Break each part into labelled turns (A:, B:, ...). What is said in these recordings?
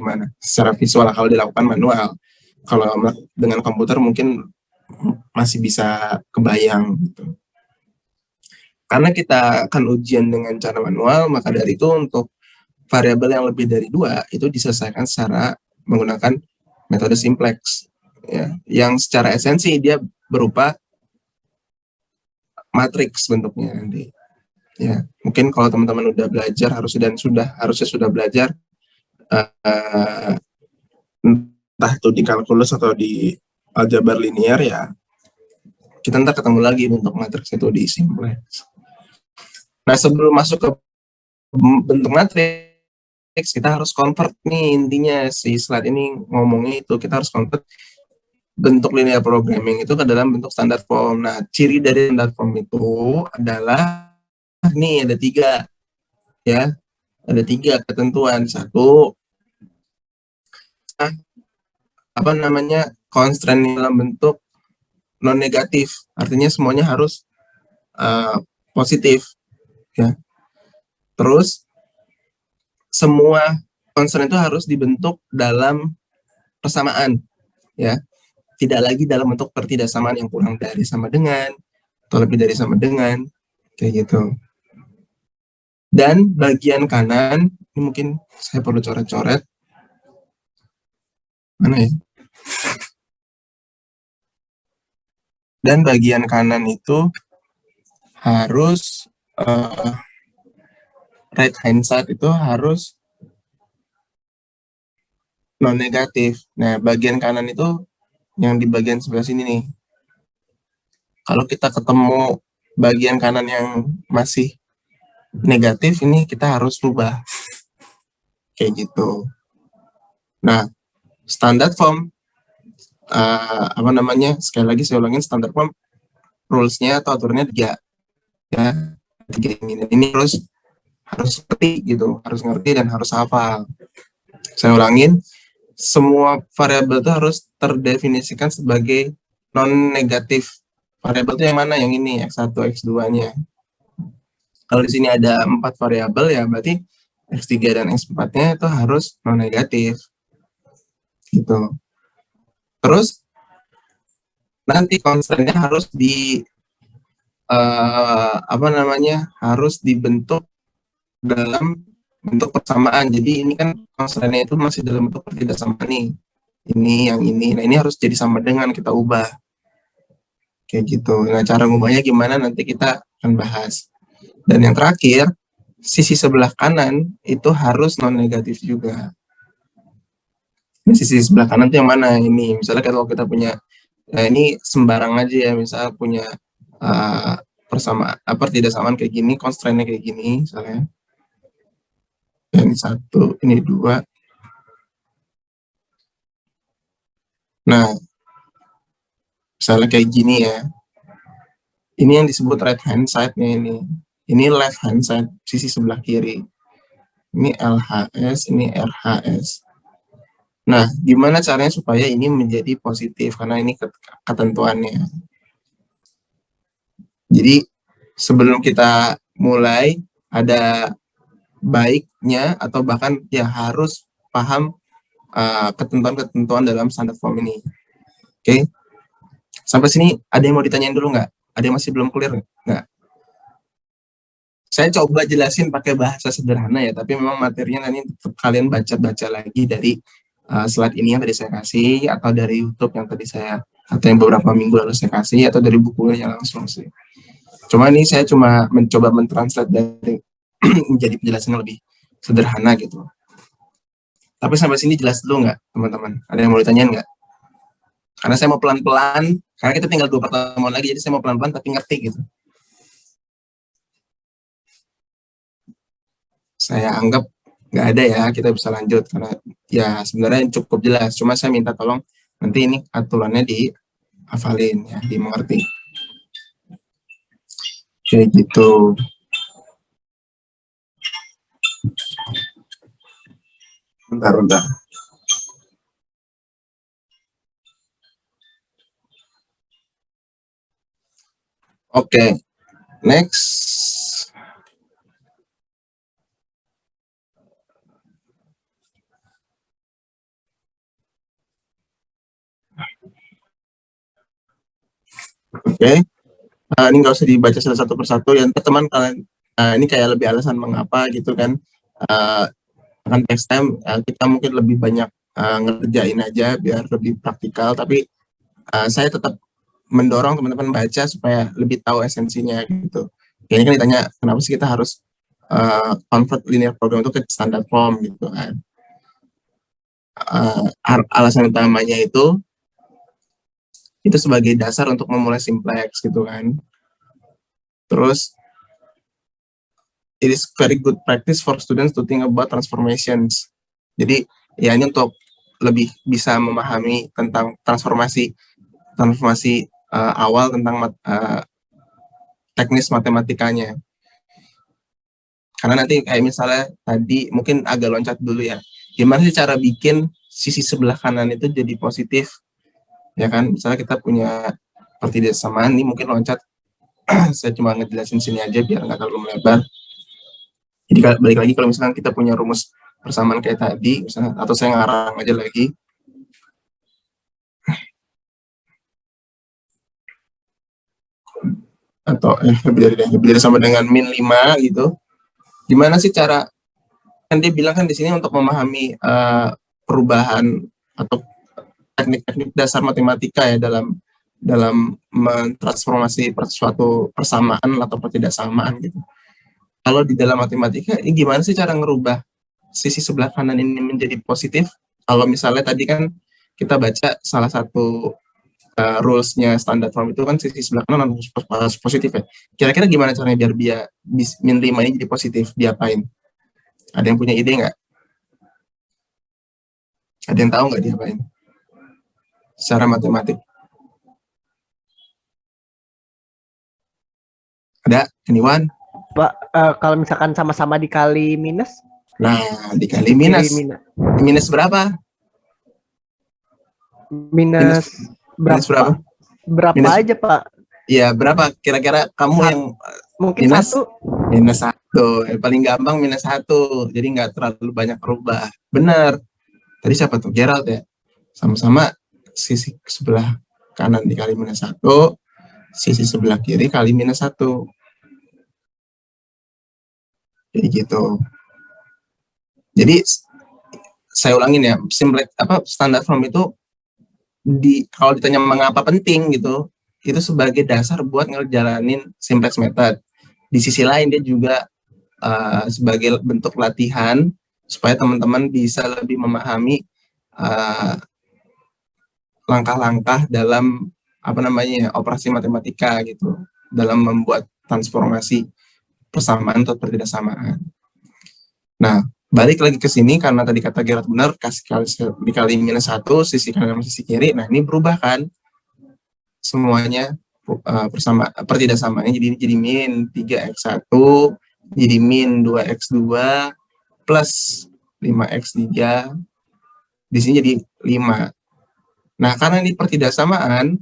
A: gimana secara visual kalau dilakukan manual. Kalau dengan komputer mungkin masih bisa kebayang gitu. Karena kita akan ujian dengan cara manual, maka dari itu untuk variabel yang lebih dari 2 itu diselesaikan secara menggunakan metode simplex, ya, yang secara esensi dia berupa matriks bentuknya nanti. Ya, mungkin kalau teman-teman udah belajar harusnya sudah belajar uh, entah itu di kalkulus atau di aljabar linear, ya kita ntar ketemu lagi bentuk matriks itu di simplex. Nah, sebelum masuk ke bentuk matriks, kita harus convert nih, intinya si slide ini ngomongnya itu kita harus convert bentuk linear programming itu ke dalam bentuk standard form. Nah, ciri dari standard form itu adalah nih ada 3, ya, ada 3 ketentuan. Satu, apa namanya, constraint dalam bentuk non negatif, artinya semuanya harus positif, ya. Terus semua constraint itu harus dibentuk dalam persamaan, ya, tidak lagi dalam bentuk pertidaksamaan yang kurang dari sama dengan atau lebih dari sama dengan, kayak gitu. Dan bagian kanan ini mungkin saya perlu coret-coret, mana ya, dan bagian kanan itu harus right hand side itu harus non negatif. Nah, bagian kanan itu yang di bagian sebelah sini nih. Kalau kita ketemu bagian kanan yang masih negatif, ini kita harus rubah kayak gitu. Nah, standard form apa namanya, sekali lagi saya ulangin, standard form rules-nya atau aturannya 3, ya, 3 ini harus ngerti gitu, harus ngerti dan harus hafal. Saya ulangin, semua variabel itu harus terdefinisikan sebagai non negatif. Variabel itu yang mana? Yang ini, X1, X2-nya. Kalau di sini ada 4 variabel, ya berarti X3 dan X4-nya itu harus non negatif. Gitu. Terus nanti constraint-nya harus apa namanya, harus dibentuk dalam bentuk persamaan. Jadi ini kan constraint-nya itu masih dalam bentuk pertidaksamaan nih. Ini yang ini. Nah, ini harus jadi sama dengan, kita ubah. Kayak gitu. Nah, cara ngubahnya gimana nanti kita akan bahas. Dan yang terakhir, sisi sebelah kanan itu harus non negatif juga. Nah, sisi sebelah kanan itu yang mana? Ini misalnya kalau kita punya, nah ini sembarang aja ya, misalnya punya pertidaksamaan kayak gini, constraint-nya kayak gini misalnya. Ini 1, ini 2. Nah, misalnya kayak gini ya. Ini yang disebut right hand side-nya ini. Ini left hand side, sisi sebelah kiri. Ini LHS, ini RHS. Nah, gimana caranya supaya ini menjadi positif? Karena ini ketentuannya. Jadi, sebelum kita mulai, ada baiknya atau bahkan ya harus paham ketentuan-ketentuan dalam standard form ini. Oke? Sampai sini ada yang mau ditanyain dulu nggak? Ada yang masih belum clear nggak? Saya coba jelasin pakai bahasa sederhana ya, tapi memang materinya nanti kalian baca-baca lagi dari slide ini yang tadi saya kasih, atau dari YouTube yang tadi saya, atau yang beberapa minggu lalu saya kasih, atau dari bukunya langsung sih. Cuma ini saya cuma mencoba mentranslate dari menjadi penjelasan yang lebih sederhana gitu. Tapi sampai sini jelas dulu nggak, teman-teman? Ada yang mau ditanyain nggak? Karena saya mau pelan-pelan, karena kita tinggal 2 pertemuan lagi, jadi saya mau pelan-pelan tapi ngerti gitu. Saya anggap nggak ada ya, kita bisa lanjut karena ya sebenarnya cukup jelas. Cuma saya minta tolong nanti ini aturannya dihafalin ya, dimengerti. Kayak gitu. Bentar. Oke, next. Oke. Ini nggak usah dibaca satu persatu ya, teman kalian ini kayak lebih alasan mengapa gitu kan. Akan next time kita mungkin lebih banyak ngerjain aja biar lebih praktikal, tapi saya tetap mendorong teman-teman baca supaya lebih tahu esensinya gitu. Ini kan ditanya kenapa sih kita harus convert linear program itu ke standard form gitu kan. Alasan utamanya itu sebagai dasar untuk memulai simplex gitu kan. Terus it is very good practice for students to think about transformations. Jadi ya ini untuk lebih bisa memahami tentang transformasi awal tentang teknis matematikanya. Karena nanti kayak misalnya tadi mungkin agak loncat dulu ya. Gimana sih cara bikin sisi sebelah kanan itu jadi positif? Ya kan, misalnya kita punya pertidaksamaan, ini mungkin loncat. Saya cuma ngejelasin sini aja biar nggak terlalu melebar. Jadi balik lagi kalau misalnya kita punya rumus persamaan kayak tadi, misalnya, atau saya ngarang aja lagi. Atau lebih dari sama dengan min 5 gitu. Gimana sih cara, kan dia bilang kan di sini untuk memahami perubahan atau teknik-teknik dasar matematika ya dalam mentransformasi suatu persamaan atau pertidaksamaan gitu. Kalau di dalam matematika, ini gimana sih cara ngerubah sisi sebelah kanan ini menjadi positif? Kalau misalnya tadi kan kita baca salah satu rules-nya standard form itu kan sisi sebelah kanan harus positif ya. Kira-kira gimana caranya biar min 5 ini jadi positif? Diapain? Ada yang punya ide nggak? Ada yang tahu nggak diapain? Secara matematik. Ada? Anyone?
B: Pak, kalau misalkan sama-sama dikali minus?
A: Nah, dikali minus. Minus berapa?
B: Minus berapa? Berapa minus, aja, Pak?
A: Iya, berapa? Kira-kira kamu yang
B: mungkin minus 1.
A: Minus 1. Paling gampang minus 1. Jadi nggak terlalu banyak berubah. Benar. Tadi siapa tuh? Gerald ya? Sama-sama sisi sebelah kanan dikali minus 1, sisi sebelah kiri kali minus 1. Jadi gitu. Jadi saya ulangin ya, standar form itu kalau ditanya mengapa penting gitu, itu sebagai dasar buat ngejalanin simplex method. Di sisi lain dia juga sebagai bentuk latihan supaya teman-teman bisa lebih memahami langkah-langkah dalam operasi matematika gitu, dalam membuat transformasi persamaan atau pertidaksamaan. Nah, balik lagi ke sini karena tadi kata Gerard benar, dikali minus 1 sisi kanan sama sisi kiri. Nah, ini berubah kan semuanya pertidaksamaannya jadi min 3x1 jadi min 2x2 plus 5x3 di sini jadi 5. Nah, karena ini pertidaksamaan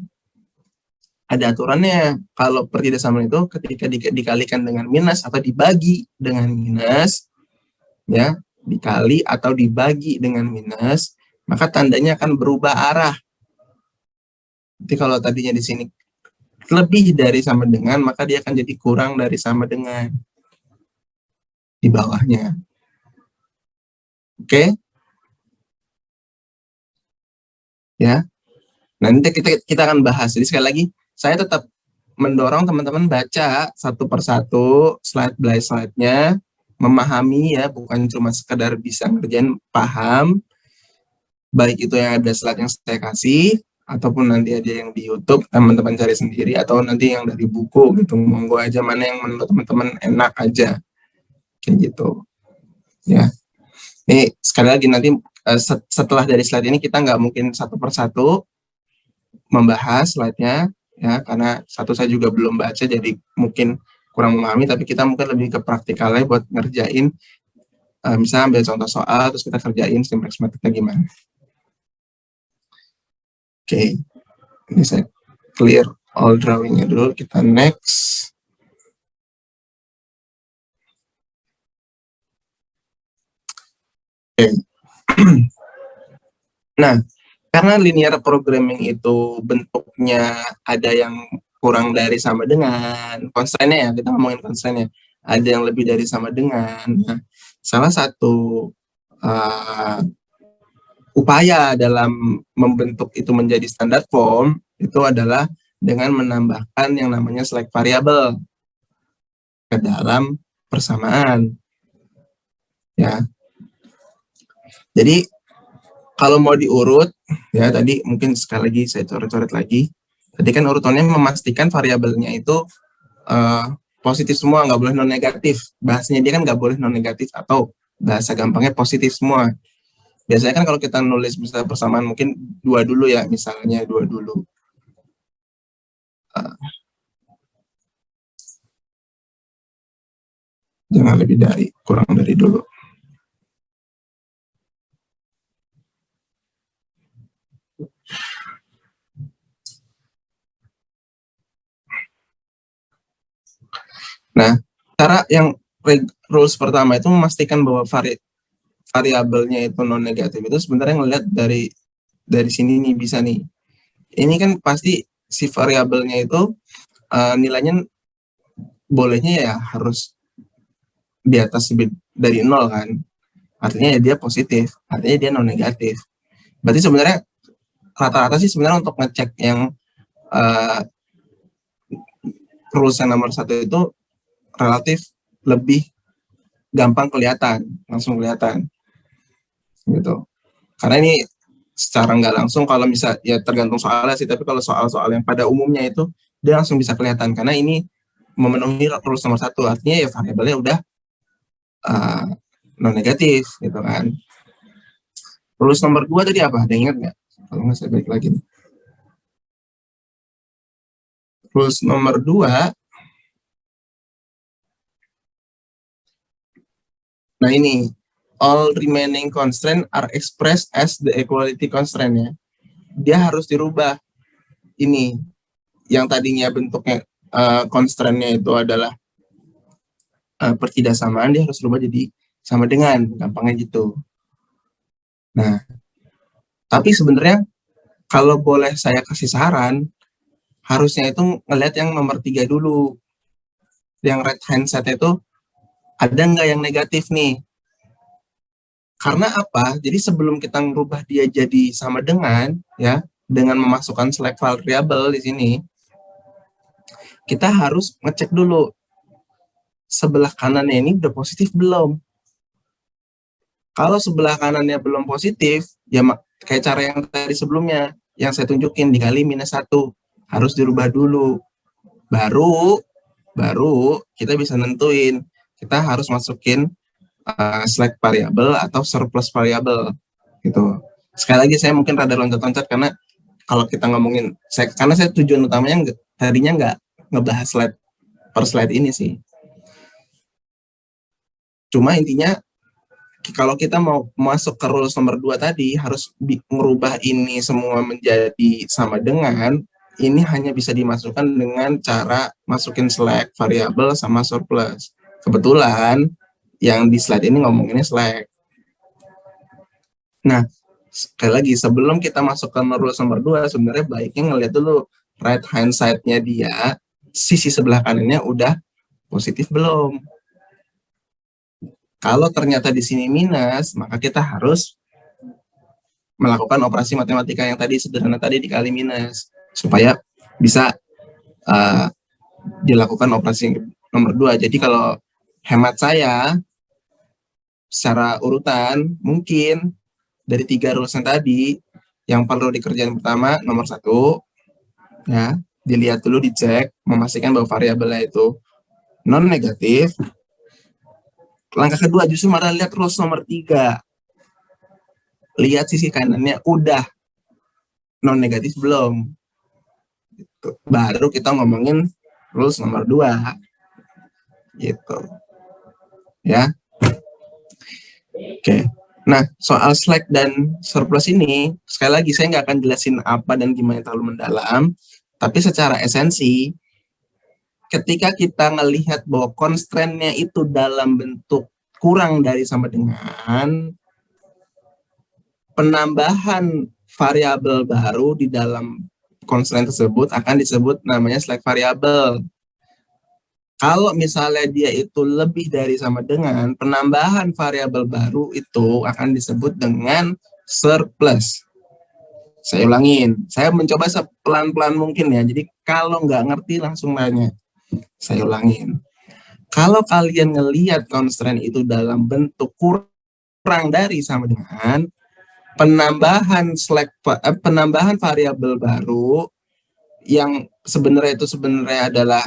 A: ada aturannya. Kalau pertidaksamaan itu ketika dikalikan dengan minus atau dibagi dengan minus, ya, dikali atau dibagi dengan minus, maka tandanya akan berubah arah. Jadi kalau tadinya di sini lebih dari sama dengan, maka dia akan jadi kurang dari sama dengan di bawahnya. Oke? Ya. Nanti kita akan bahas. Jadi sekali lagi, saya tetap mendorong teman-teman baca satu persatu slide by slide-nya, memahami ya, bukan cuma sekedar bisa ngerjain, paham, baik itu yang ada slide yang saya kasih, ataupun nanti ada yang di YouTube, teman-teman cari sendiri, atau nanti yang dari buku gitu, monggo aja mana yang menurut teman-teman enak aja, kayak gitu. Ya, ini sekali lagi nanti setelah dari slide ini kita nggak mungkin satu persatu membahas slide-nya, ya, karena satu saya juga belum baca jadi mungkin kurang memahami, tapi kita mungkin lebih ke praktikalnya buat ngerjain, misalnya ambil contoh soal terus kita kerjain simplex methodnya gimana. Oke, ini saya clear all drawingnya dulu, kita next. Oke. Nah, karena linear programming itu bentuknya ada yang kurang dari sama dengan, constraint-nya ya, kita ngomongin constraint-nya, ada yang lebih dari sama dengan. Nah, salah satu upaya dalam membentuk itu menjadi standar form itu adalah dengan menambahkan yang namanya select variable ke dalam persamaan. Ya. Jadi kalau mau diurut, ya tadi mungkin sekali lagi saya coret-coret lagi. Tadi kan urutannya memastikan variabelnya itu positif semua, nggak boleh non negatif. Bahasanya dia kan nggak boleh non negatif atau bahasa gampangnya positif semua. Biasanya kan kalau kita nulis misalnya persamaan mungkin 2 dulu ya, misalnya 2 dulu. Jangan lebih dari, kurang dari dulu. Nah, cara yang rules pertama itu memastikan bahwa variabelnya itu non negatif itu sebenarnya ngelihat dari sini nih bisa nih. Ini kan pasti si variabelnya itu nilainya bolehnya ya harus di atas dari 0 kan. Artinya ya dia positif, artinya dia non negatif. Berarti sebenarnya rata-rata sih sebenarnya untuk ngecek yang rules yang nomor 1 itu relatif lebih gampang kelihatan, langsung kelihatan gitu. Karena ini secara nggak langsung kalau bisa ya tergantung soalnya sih, tapi kalau soal-soal yang pada umumnya itu dia langsung bisa kelihatan karena ini memenuhi rules nomor 1, artinya ya variabelnya udah non negatif gitu kan. Rules nomor 2 tadi apa? Ada ingat nggak? Kalau nggak saya balik lagi nih. Rules nomor 2, nah ini, all remaining constraint are expressed as the equality constraint ya. Dia harus dirubah. Ini, yang tadinya bentuknya constraint-nya itu adalah pertidaksamaan, dia harus rubah jadi sama dengan, gampangnya gitu. Nah, tapi sebenarnya kalau boleh saya kasih saran, harusnya itu ngelihat yang nomor 3 dulu. Yang right hand side itu ada nggak yang negatif nih? Karena apa? Jadi sebelum kita merubah dia jadi sama dengan, ya, dengan memasukkan select variable di sini, kita harus ngecek dulu sebelah kanannya ini udah positif belum. Kalau sebelah kanannya belum positif, ya kayak cara yang tadi sebelumnya, yang saya tunjukin dikali -1, harus dirubah dulu. Baru kita bisa nentuin, kita harus masukin select variable atau surplus variable gitu. Sekali lagi saya mungkin rada loncat-loncat karena kalau kita ngomongin, karena saya tujuan utamanya tadinya nggak ngebahas slide per slide ini sih. Cuma intinya kalau kita mau masuk ke rules nomor 2 tadi, harus merubah ini semua menjadi sama dengan, ini hanya bisa dimasukkan dengan cara masukin select variable sama surplus. Kebetulan yang di slide ini ngomonginnya select. Nah, sekali lagi sebelum kita masuk ke rules nomor 2, sebenarnya baiknya ngeliat dulu right hand side-nya dia, sisi sebelah kanannya udah positif belum. Kalau ternyata di sini minus, maka kita harus melakukan operasi matematika yang tadi sederhana tadi dikali minus supaya bisa dilakukan operasi nomor 2. Jadi kalau hemat saya secara urutan, mungkin dari 3 rules yang tadi, yang perlu dikerjain pertama nomor 1, ya, dilihat dulu, dicek, memastikan bahwa variabelnya itu non negatif. Langkah kedua justru malah lihat rules nomor 3. Lihat sisi kanannya udah non negatif belum. Baru kita ngomongin rules nomor 2. Gitu. Ya. Oke. Nah, soal select dan surplus ini, sekali lagi saya nggak akan jelasin apa dan gimana terlalu mendalam, tapi secara esensi, ketika kita melihat bahwa constraint-nya itu dalam bentuk kurang dari sama dengan, penambahan variabel baru di dalam constraint tersebut akan disebut namanya slack variable. Kalau misalnya dia itu lebih dari sama dengan, penambahan variabel baru itu akan disebut dengan surplus. Saya ulangin, saya mencoba sepelan-pelan mungkin ya, jadi kalau nggak ngerti langsung nanya. Saya ulangin. Kalau kalian ngelihat constraint itu dalam bentuk kurang dari sama dengan, penambahan variabel baru yang sebenarnya adalah,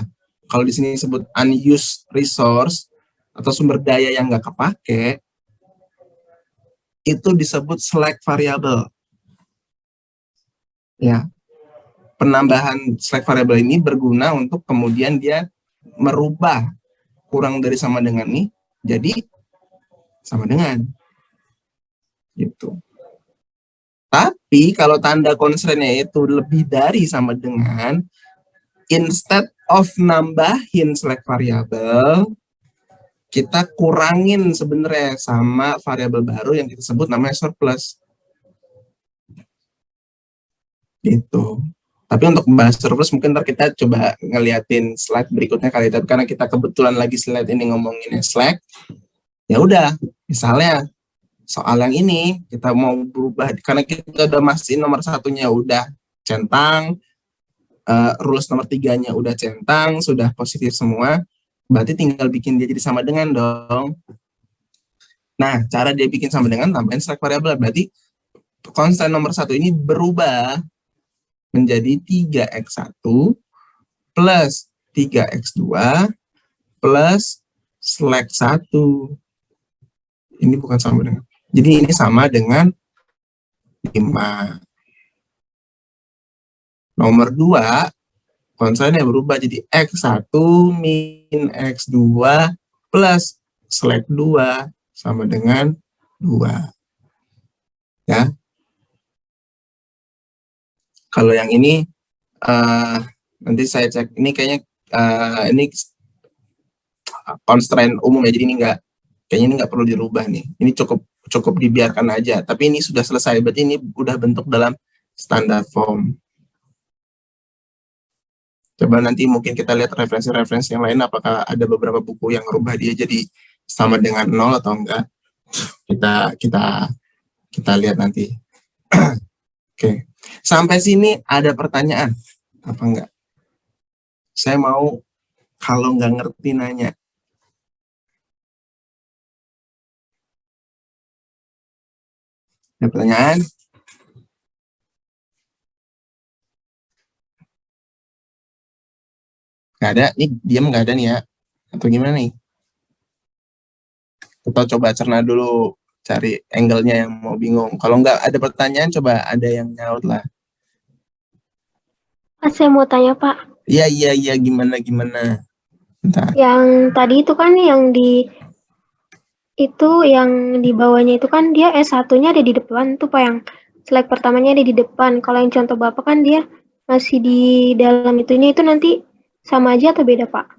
A: kalau di sini disebut unused resource atau sumber daya yang nggak kepake, itu disebut slack variable. Ya, penambahan slack variable ini berguna untuk kemudian dia merubah kurang dari sama dengan nih jadi sama dengan, gitu. Tapi kalau tanda constraint-nya itu lebih dari sama dengan, instead of nambahin slack variable, kita kurangin sebenarnya sama variabel baru yang kita sebut namanya surplus. Gitu. Tapi untuk bahas surplus mungkin ntar kita coba ngeliatin slide berikutnya kali. Tapi karena kita kebetulan lagi slide ini ngomongin slack, ya udah, misalnya soal yang ini kita mau berubah karena kita udah mastiin nomor satunya udah centang, rules nomor 3-nya udah centang, sudah positif semua, berarti tinggal bikin dia jadi sama dengan dong. Nah, cara dia bikin sama dengan tambahin slack variable, berarti konstan nomor 1 ini berubah menjadi 3x1 plus 3x2 plus slack 1. Ini bukan sama dengan. Jadi ini sama dengan 5. Nomor 2, konstannya berubah jadi x1 min x2 plus slack 2 sama dengan 2. Ya. Kalau yang ini nanti saya cek, ini kayaknya ini constraint umum ya, jadi ini nggak perlu dirubah nih. Ini cukup dibiarkan aja. Tapi ini sudah selesai, berarti ini udah bentuk dalam standar form. Coba nanti mungkin kita lihat referensi-referensi yang lain, apakah ada beberapa buku yang merubah dia jadi sama dengan 0 atau enggak. Kita lihat nanti. Oke. Sampai sini ada pertanyaan apa enggak? Saya mau kalau nggak ngerti nanya. Ada pertanyaan? Nggak ada? Ini diam nggak ada nih ya? Atau gimana nih? Kita coba cerna dulu, cari angle-nya yang mau bingung. Kalau nggak ada pertanyaan, coba ada yang nyaut lah.
C: Saya mau tanya, Pak.
A: Iya, gimana? Bentar.
C: Yang tadi itu kan yang di bawahnya itu kan dia S1-nya ada di depan tuh, Pak, yang slide pertamanya ada di depan. Kalau yang contoh Bapak kan dia masih di dalam itunya, itu nanti sama aja atau beda, Pak?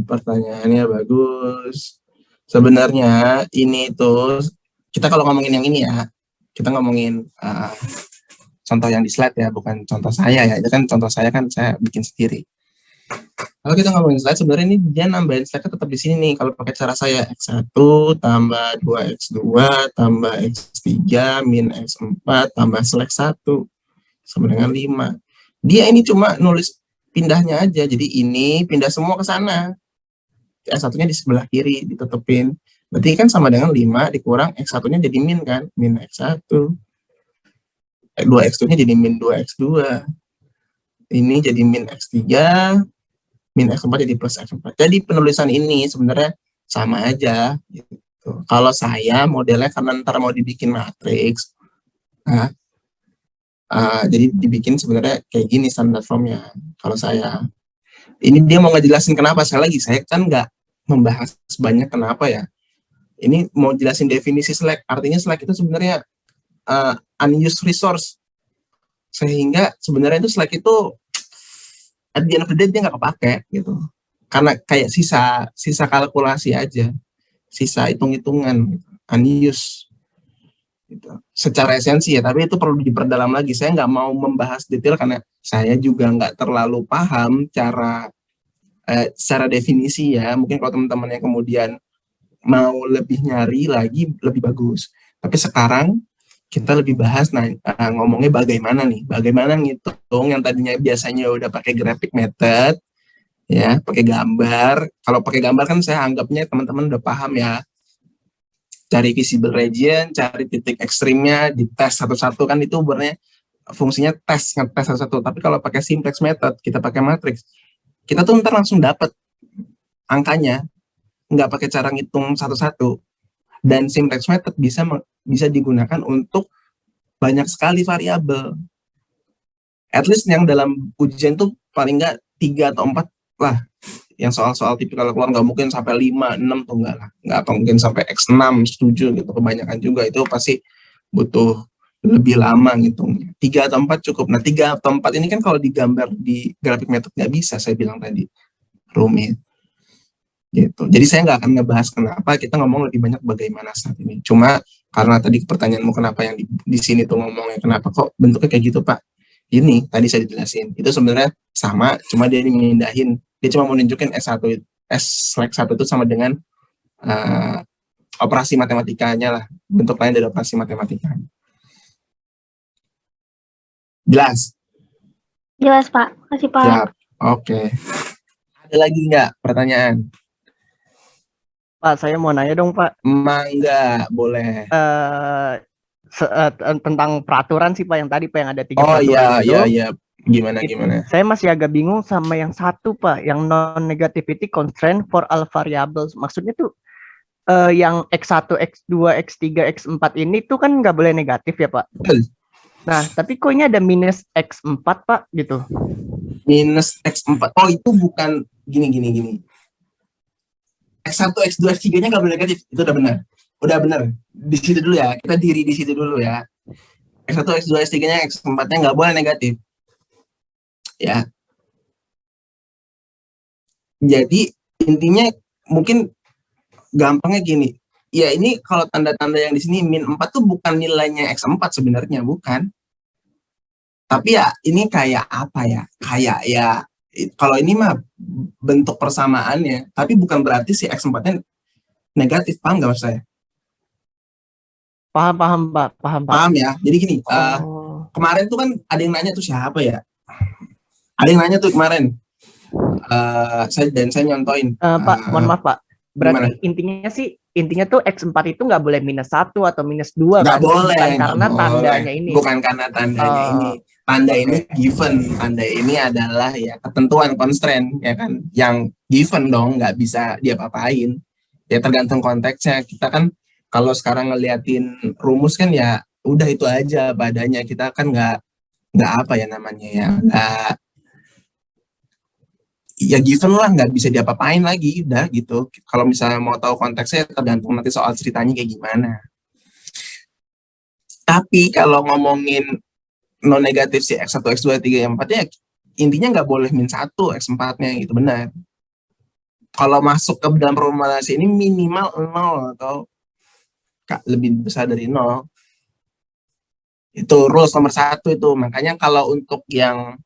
A: Pertanyaannya bagus. Sebenarnya ini tuh, kita kalau ngomongin yang ini ya, kita ngomongin contoh yang di slide ya, bukan contoh saya ya. Itu kan contoh saya kan saya bikin sendiri. Kalau kita ngomongin slide, sebenarnya ini dia nambahin slide tetap di sini nih. Kalau pakai cara saya, x1 tambah 2x2 tambah x3 min x4 tambah slack 1 sama dengan 5. Dia ini cuma nulis pindahnya aja. Jadi ini pindah semua ke sana. X1-nya di sebelah kiri ditetepin. Berarti kan sama dengan 5 dikurang X1-nya jadi min kan? Min X1. 2X2-nya jadi min 2X2. Ini jadi min X3, min X4 jadi plus X4. Jadi penulisan ini sebenarnya sama aja. Gitu. Kalau saya modelnya karena ntar mau dibikin matriks, nah, jadi dibikin sebenarnya kayak gini standar formnya. Kalau saya, ini dia mau ngejelasin kenapa. Saya kan nggak membahas banyak kenapa ya. Ini mau jelasin definisi slack. Artinya slack itu sebenarnya unused resource. Sehingga sebenarnya itu slack itu at the end of the day dia nggak kepake gitu. Karena kayak sisa kalkulasi aja. Sisa hitung-hitungan, unused. gitu. Secara esensi ya, tapi itu perlu diperdalam lagi. Saya nggak mau membahas detail karena saya juga nggak terlalu paham secara definisi ya. Mungkin kalau teman-teman yang kemudian mau lebih nyari lagi lebih bagus. Tapi sekarang kita lebih bahas ngomongnya bagaimana ngitung yang tadinya biasanya udah pakai graphic method ya, pakai gambar. Kalau pakai gambar kan saya anggapnya teman-teman udah paham ya. Cari visible region, cari titik ekstrimnya, dites satu-satu kan itu sebenarnya fungsinya ngetes satu-satu. Tapi kalau pakai simplex method, kita pakai matrix, kita tuh ntar langsung dapat angkanya, nggak pakai cara ngitung satu-satu. Dan simplex method bisa digunakan untuk banyak sekali variabel. At least yang dalam ujian tuh paling nggak 3 atau 4 lah. Yang soal-soal tipikal keluar nggak mungkin sampai 5, 6 tuh nggak lah. Nggak atau mungkin sampai X6, 7 gitu. Kebanyakan juga itu pasti butuh lebih lama ngitungnya. 3 atau 4 cukup. Nah 3 atau 4 ini kan kalau digambar di graphic method nggak bisa, saya bilang tadi. Rumit. Gitu. Jadi saya nggak akan ngebahas kenapa, kita ngomong lebih banyak bagaimana saat ini. Cuma karena tadi pertanyaanmu kenapa yang di sini tuh ngomongnya kenapa kok bentuknya kayak gitu Pak. Ini tadi saya dijelasin. Itu sebenarnya sama, cuma dia ini mindahin. Dia cuma mau nunjukin S/1 itu sama dengan operasi matematikanya lah. Bentuk lain dari operasi matematikanya. Jelas?
C: Jelas Pak, kasih Pak.
A: Siap. Oke. Ada lagi nggak pertanyaan?
B: Pak, saya mau nanya dong Pak.
A: Mangga, boleh.
B: Tentang peraturan sih Pak yang tadi Pak yang ada 3
A: Oh
B: peraturan itu.
A: iya. Gimana?
B: Saya masih agak bingung sama yang satu Pak, yang non-negativity constraint for all variables. Maksudnya tuh yang X1, X2, X3, X4 ini tuh kan nggak boleh negatif ya Pak.
A: Betul.
B: Nah, tapi kok ini ada minus X4 Pak gitu.
A: Minus X4. Oh, itu bukan gini. X1, X2, X3-nya nggak boleh negatif. Itu udah benar. Di situ dulu ya. Kita diri di situ dulu ya. X1, X2, X3-nya, X4-nya nggak boleh negatif. Ya. Jadi, intinya mungkin gampangnya gini. Ya, ini kalau tanda-tanda yang di sini min 4 tuh bukan nilainya X4 sebenarnya, bukan. Tapi ya, ini kayak apa ya? Kayak ya, kalau ini mah bentuk persamaannya, tapi bukan berarti si X4-nya negatif, paham nggak maksud saya?
B: Paham Pak, paham Pak.
A: Paham ya? Jadi gini, kemarin tuh kan ada yang nanya tuh siapa ya? Ada yang nanya tuh kemarin, saya nyontoin.
B: Pak, mohon maaf Pak. Berarti intinya tuh X4 itu nggak boleh minus 1 atau minus 2
A: nggak
B: kan?
A: boleh,
B: Bukan karena tandanya ini.
A: Bukan karena tandanya ini. Tanda ini given, tanda ini adalah ya ketentuan constraint ya kan, yang given dong, nggak bisa diapa-apain. Ya tergantung konteksnya. Kita kan kalau sekarang ngeliatin rumus kan ya udah itu aja badannya, kita kan nggak apa ya namanya ya, nggak ya given lah, nggak bisa diapa-apain lagi, udah gitu. Kalau misalnya mau tahu konteksnya tergantung nanti soal ceritanya kayak gimana. Tapi kalau ngomongin non negatif si X1, X2, X3, X4 ya intinya nggak boleh min 1 X4-nya gitu, benar. Kalau masuk ke dalam formulasi ini minimal 0 atau lebih besar dari 0. Itu rules nomor 1 itu. Makanya kalau untuk yang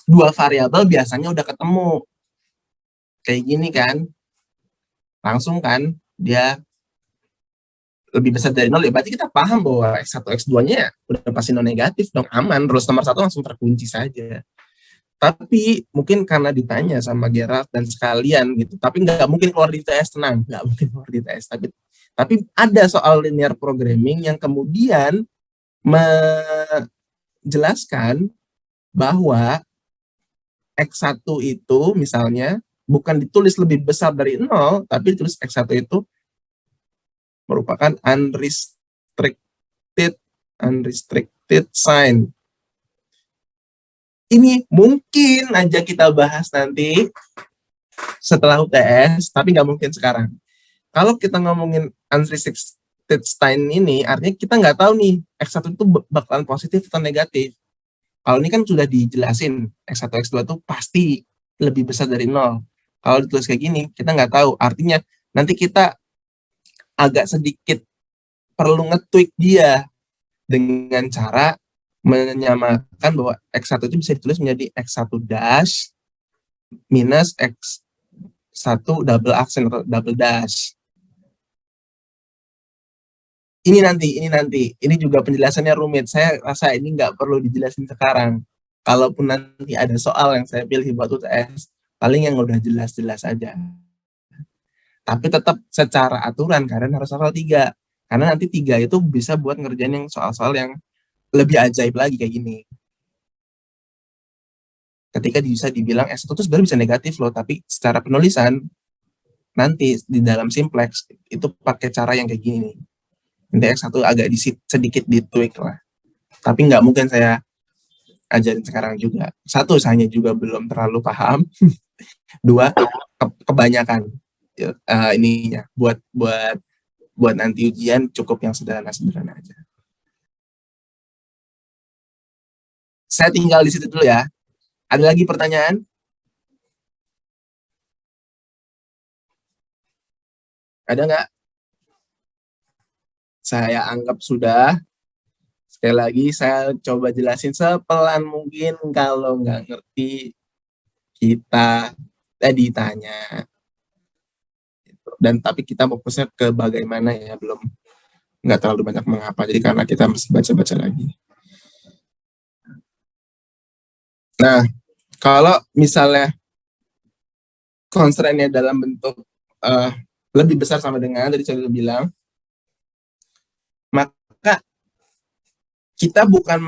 A: 2 variabel biasanya udah ketemu. Kayak gini kan. Langsung kan dia lebih besar dari 0, ya berarti kita paham bahwa X1, X2-nya udah pasti non negatif dong, aman. Rules nomor 1 langsung terkunci saja. Tapi mungkin karena ditanya sama Gerald dan sekalian gitu, tapi nggak mungkin keluar di TS, tenang, nggak mungkin keluar di TS. Tapi ada soal linear programming yang kemudian menjelaskan bahwa X1 itu misalnya bukan ditulis lebih besar dari 0, tapi ditulis X1 itu merupakan unrestricted sign. Ini mungkin aja kita bahas nanti setelah UTS, tapi nggak mungkin sekarang. Kalau kita ngomongin unrestricted sign ini, artinya kita nggak tahu nih X1 itu bakalan positif atau negatif. Kalau ini kan sudah dijelasin, X1, X2 itu pasti lebih besar dari 0. Kalau ditulis kayak gini, kita nggak tahu. Artinya nanti kita agak sedikit perlu nge-tweak dia dengan cara menyamakan bahwa X1 itu bisa ditulis menjadi X1 dash minus X1 double aksen atau double dash. Ini nanti. Ini juga penjelasannya rumit. Saya rasa ini nggak perlu dijelasin sekarang. Kalaupun nanti ada soal yang saya pilih buat UTS, paling yang udah jelas-jelas aja. Tapi tetap secara aturan, kalian harus hafal 3. Karena nanti 3 itu bisa buat ngerjain yang soal-soal yang lebih ajaib lagi kayak gini. Ketika bisa dibilang S1 itu sebenarnya bisa negatif loh, tapi secara penulisan, nanti di dalam simplex, itu pakai cara yang kayak gini nih. Nanti X1 agak sedikit ditweak lah. Tapi nggak mungkin saya ajarin sekarang juga. 1, saya juga belum terlalu paham. 2, kebanyakan ininya buat nanti ujian cukup yang sederhana aja. Saya tinggal di situ dulu ya. Ada lagi pertanyaan? Ada nggak? Saya anggap sudah. Sekali lagi saya coba jelasin sepelan mungkin. Kalau nggak ngerti kita ditanya. Dan tapi kita fokusnya ke bagaimana ya, belum nggak terlalu banyak mengapa. Jadi karena kita mesti baca-baca lagi. Nah, kalau misalnya constraint-nya dalam bentuk lebih besar sama dengan tadi saya bilang, maka kita bukan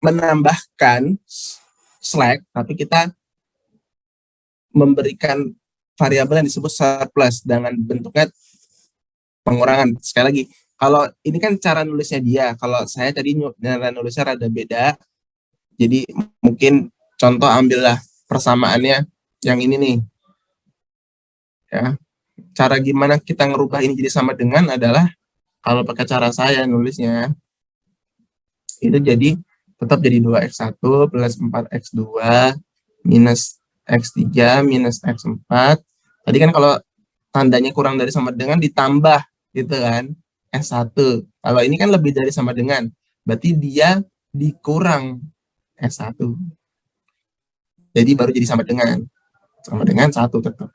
A: menambahkan slack, tapi kita memberikan variabel yang disebut surplus dengan bentuknya pengurangan. Sekali lagi, kalau ini kan cara nulisnya dia, kalau saya tadi cara nulisnya rada beda, jadi mungkin contoh ambillah persamaannya yang ini nih. Ya, cara gimana kita ngerubah ini jadi sama dengan adalah kalau pakai cara saya nulisnya itu jadi tetap jadi 2x1 plus 4x2 minus x3 minus x4. Tadi kan kalau tandanya kurang dari sama dengan ditambah gitu kan S1. Kalau ini kan lebih dari sama dengan, berarti dia dikurang S1. Jadi baru jadi sama dengan 1 tetap.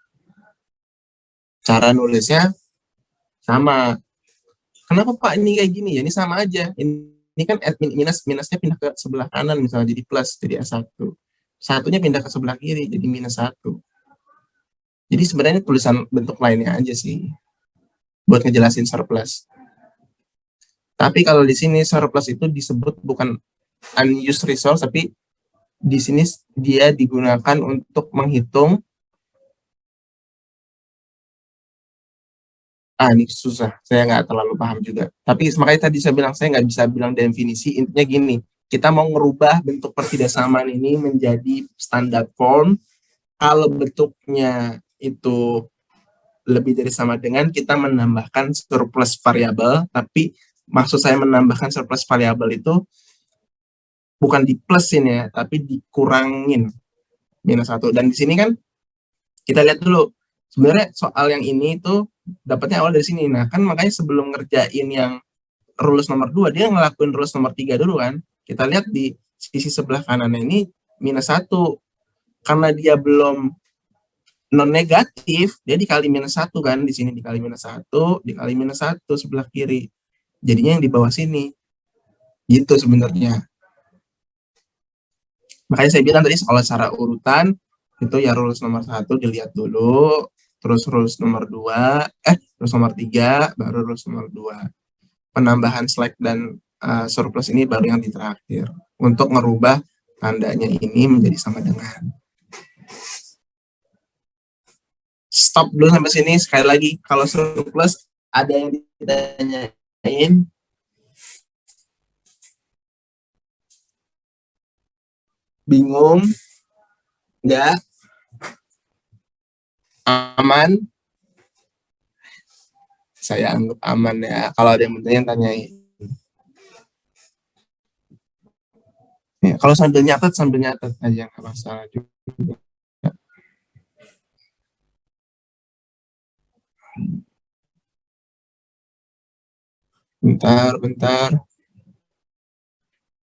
A: Cara nulisnya sama. Kenapa Pak ini kayak gini? Ya ini sama aja. Ini kan minusnya pindah ke sebelah kanan misalnya jadi plus jadi S1. Satunya pindah ke sebelah kiri jadi minus 1. Jadi sebenarnya tulisan bentuk lainnya aja sih buat ngejelasin surplus. Tapi kalau di sini surplus itu disebut bukan unused resource, tapi di sini dia digunakan untuk menghitung. Ini susah, saya nggak terlalu paham juga. Tapi makanya tadi saya bilang, saya nggak bisa bilang definisi, intinya gini, kita mau ngerubah bentuk pertidaksamaan ini menjadi standar form, kalau bentuknya itu lebih dari sama dengan, kita menambahkan surplus variabel, tapi maksud saya menambahkan surplus variabel itu bukan di plusin ya, tapi dikurangin minus 1. Dan di sini kan, kita lihat dulu, sebenarnya soal yang ini itu dapatnya awal dari sini. Nah, kan makanya sebelum ngerjain yang rules nomor 2, dia ngelakuin rules nomor 3 dulu kan. Kita lihat di sisi sebelah kanannya ini minus 1. Karena dia belum non negatif, dia dikali minus 1 kan. Di sini dikali minus 1, dikali minus 1 sebelah kiri. Jadinya yang di bawah sini. Gitu sebenarnya. Makanya saya bilang tadi kalau secara urutan, itu ya rules nomor 1 dilihat dulu, terus rules nomor 2, rules nomor 3, baru rules nomor 2. Penambahan slack dan surplus ini baru yang di terakhir. Untuk merubah tandanya ini menjadi sama dengan. Stop dulu sampai sini. Sekali lagi, kalau surplus ada yang ditanyain? Bingung? Enggak? Aman? Saya anggap aman ya. Kalau ada yang bertanya, tanyain. Ya, kalau sambil nyatet aja, nggak masalah juga. Bentar.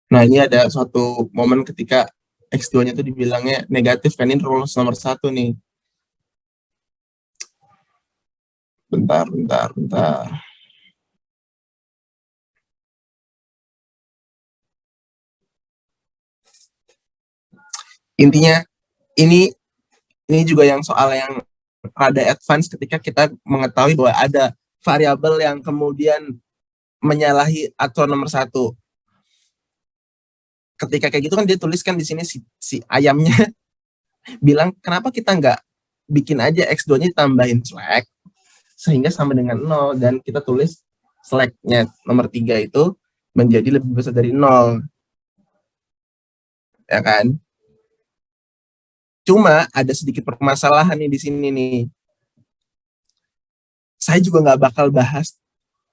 A: Nah, ini ada suatu momen ketika X2-nya tuh dibilangnya negatif kan, ini rules nomor 1 nih. Bentar. Intinya ini juga yang soal yang rada advance ketika kita mengetahui bahwa ada variabel yang kemudian menyalahi aturan nomor 1. Ketika kayak gitu kan dia tuliskan di sini si ayamnya bilang kenapa kita nggak bikin aja X2-nya tambahin slack sehingga sama dengan 0, dan kita tulis slack-nya nomor 3 itu menjadi lebih besar dari 0. Ya kan? Cuma ada sedikit permasalahan nih di sini nih. Saya juga nggak bakal bahas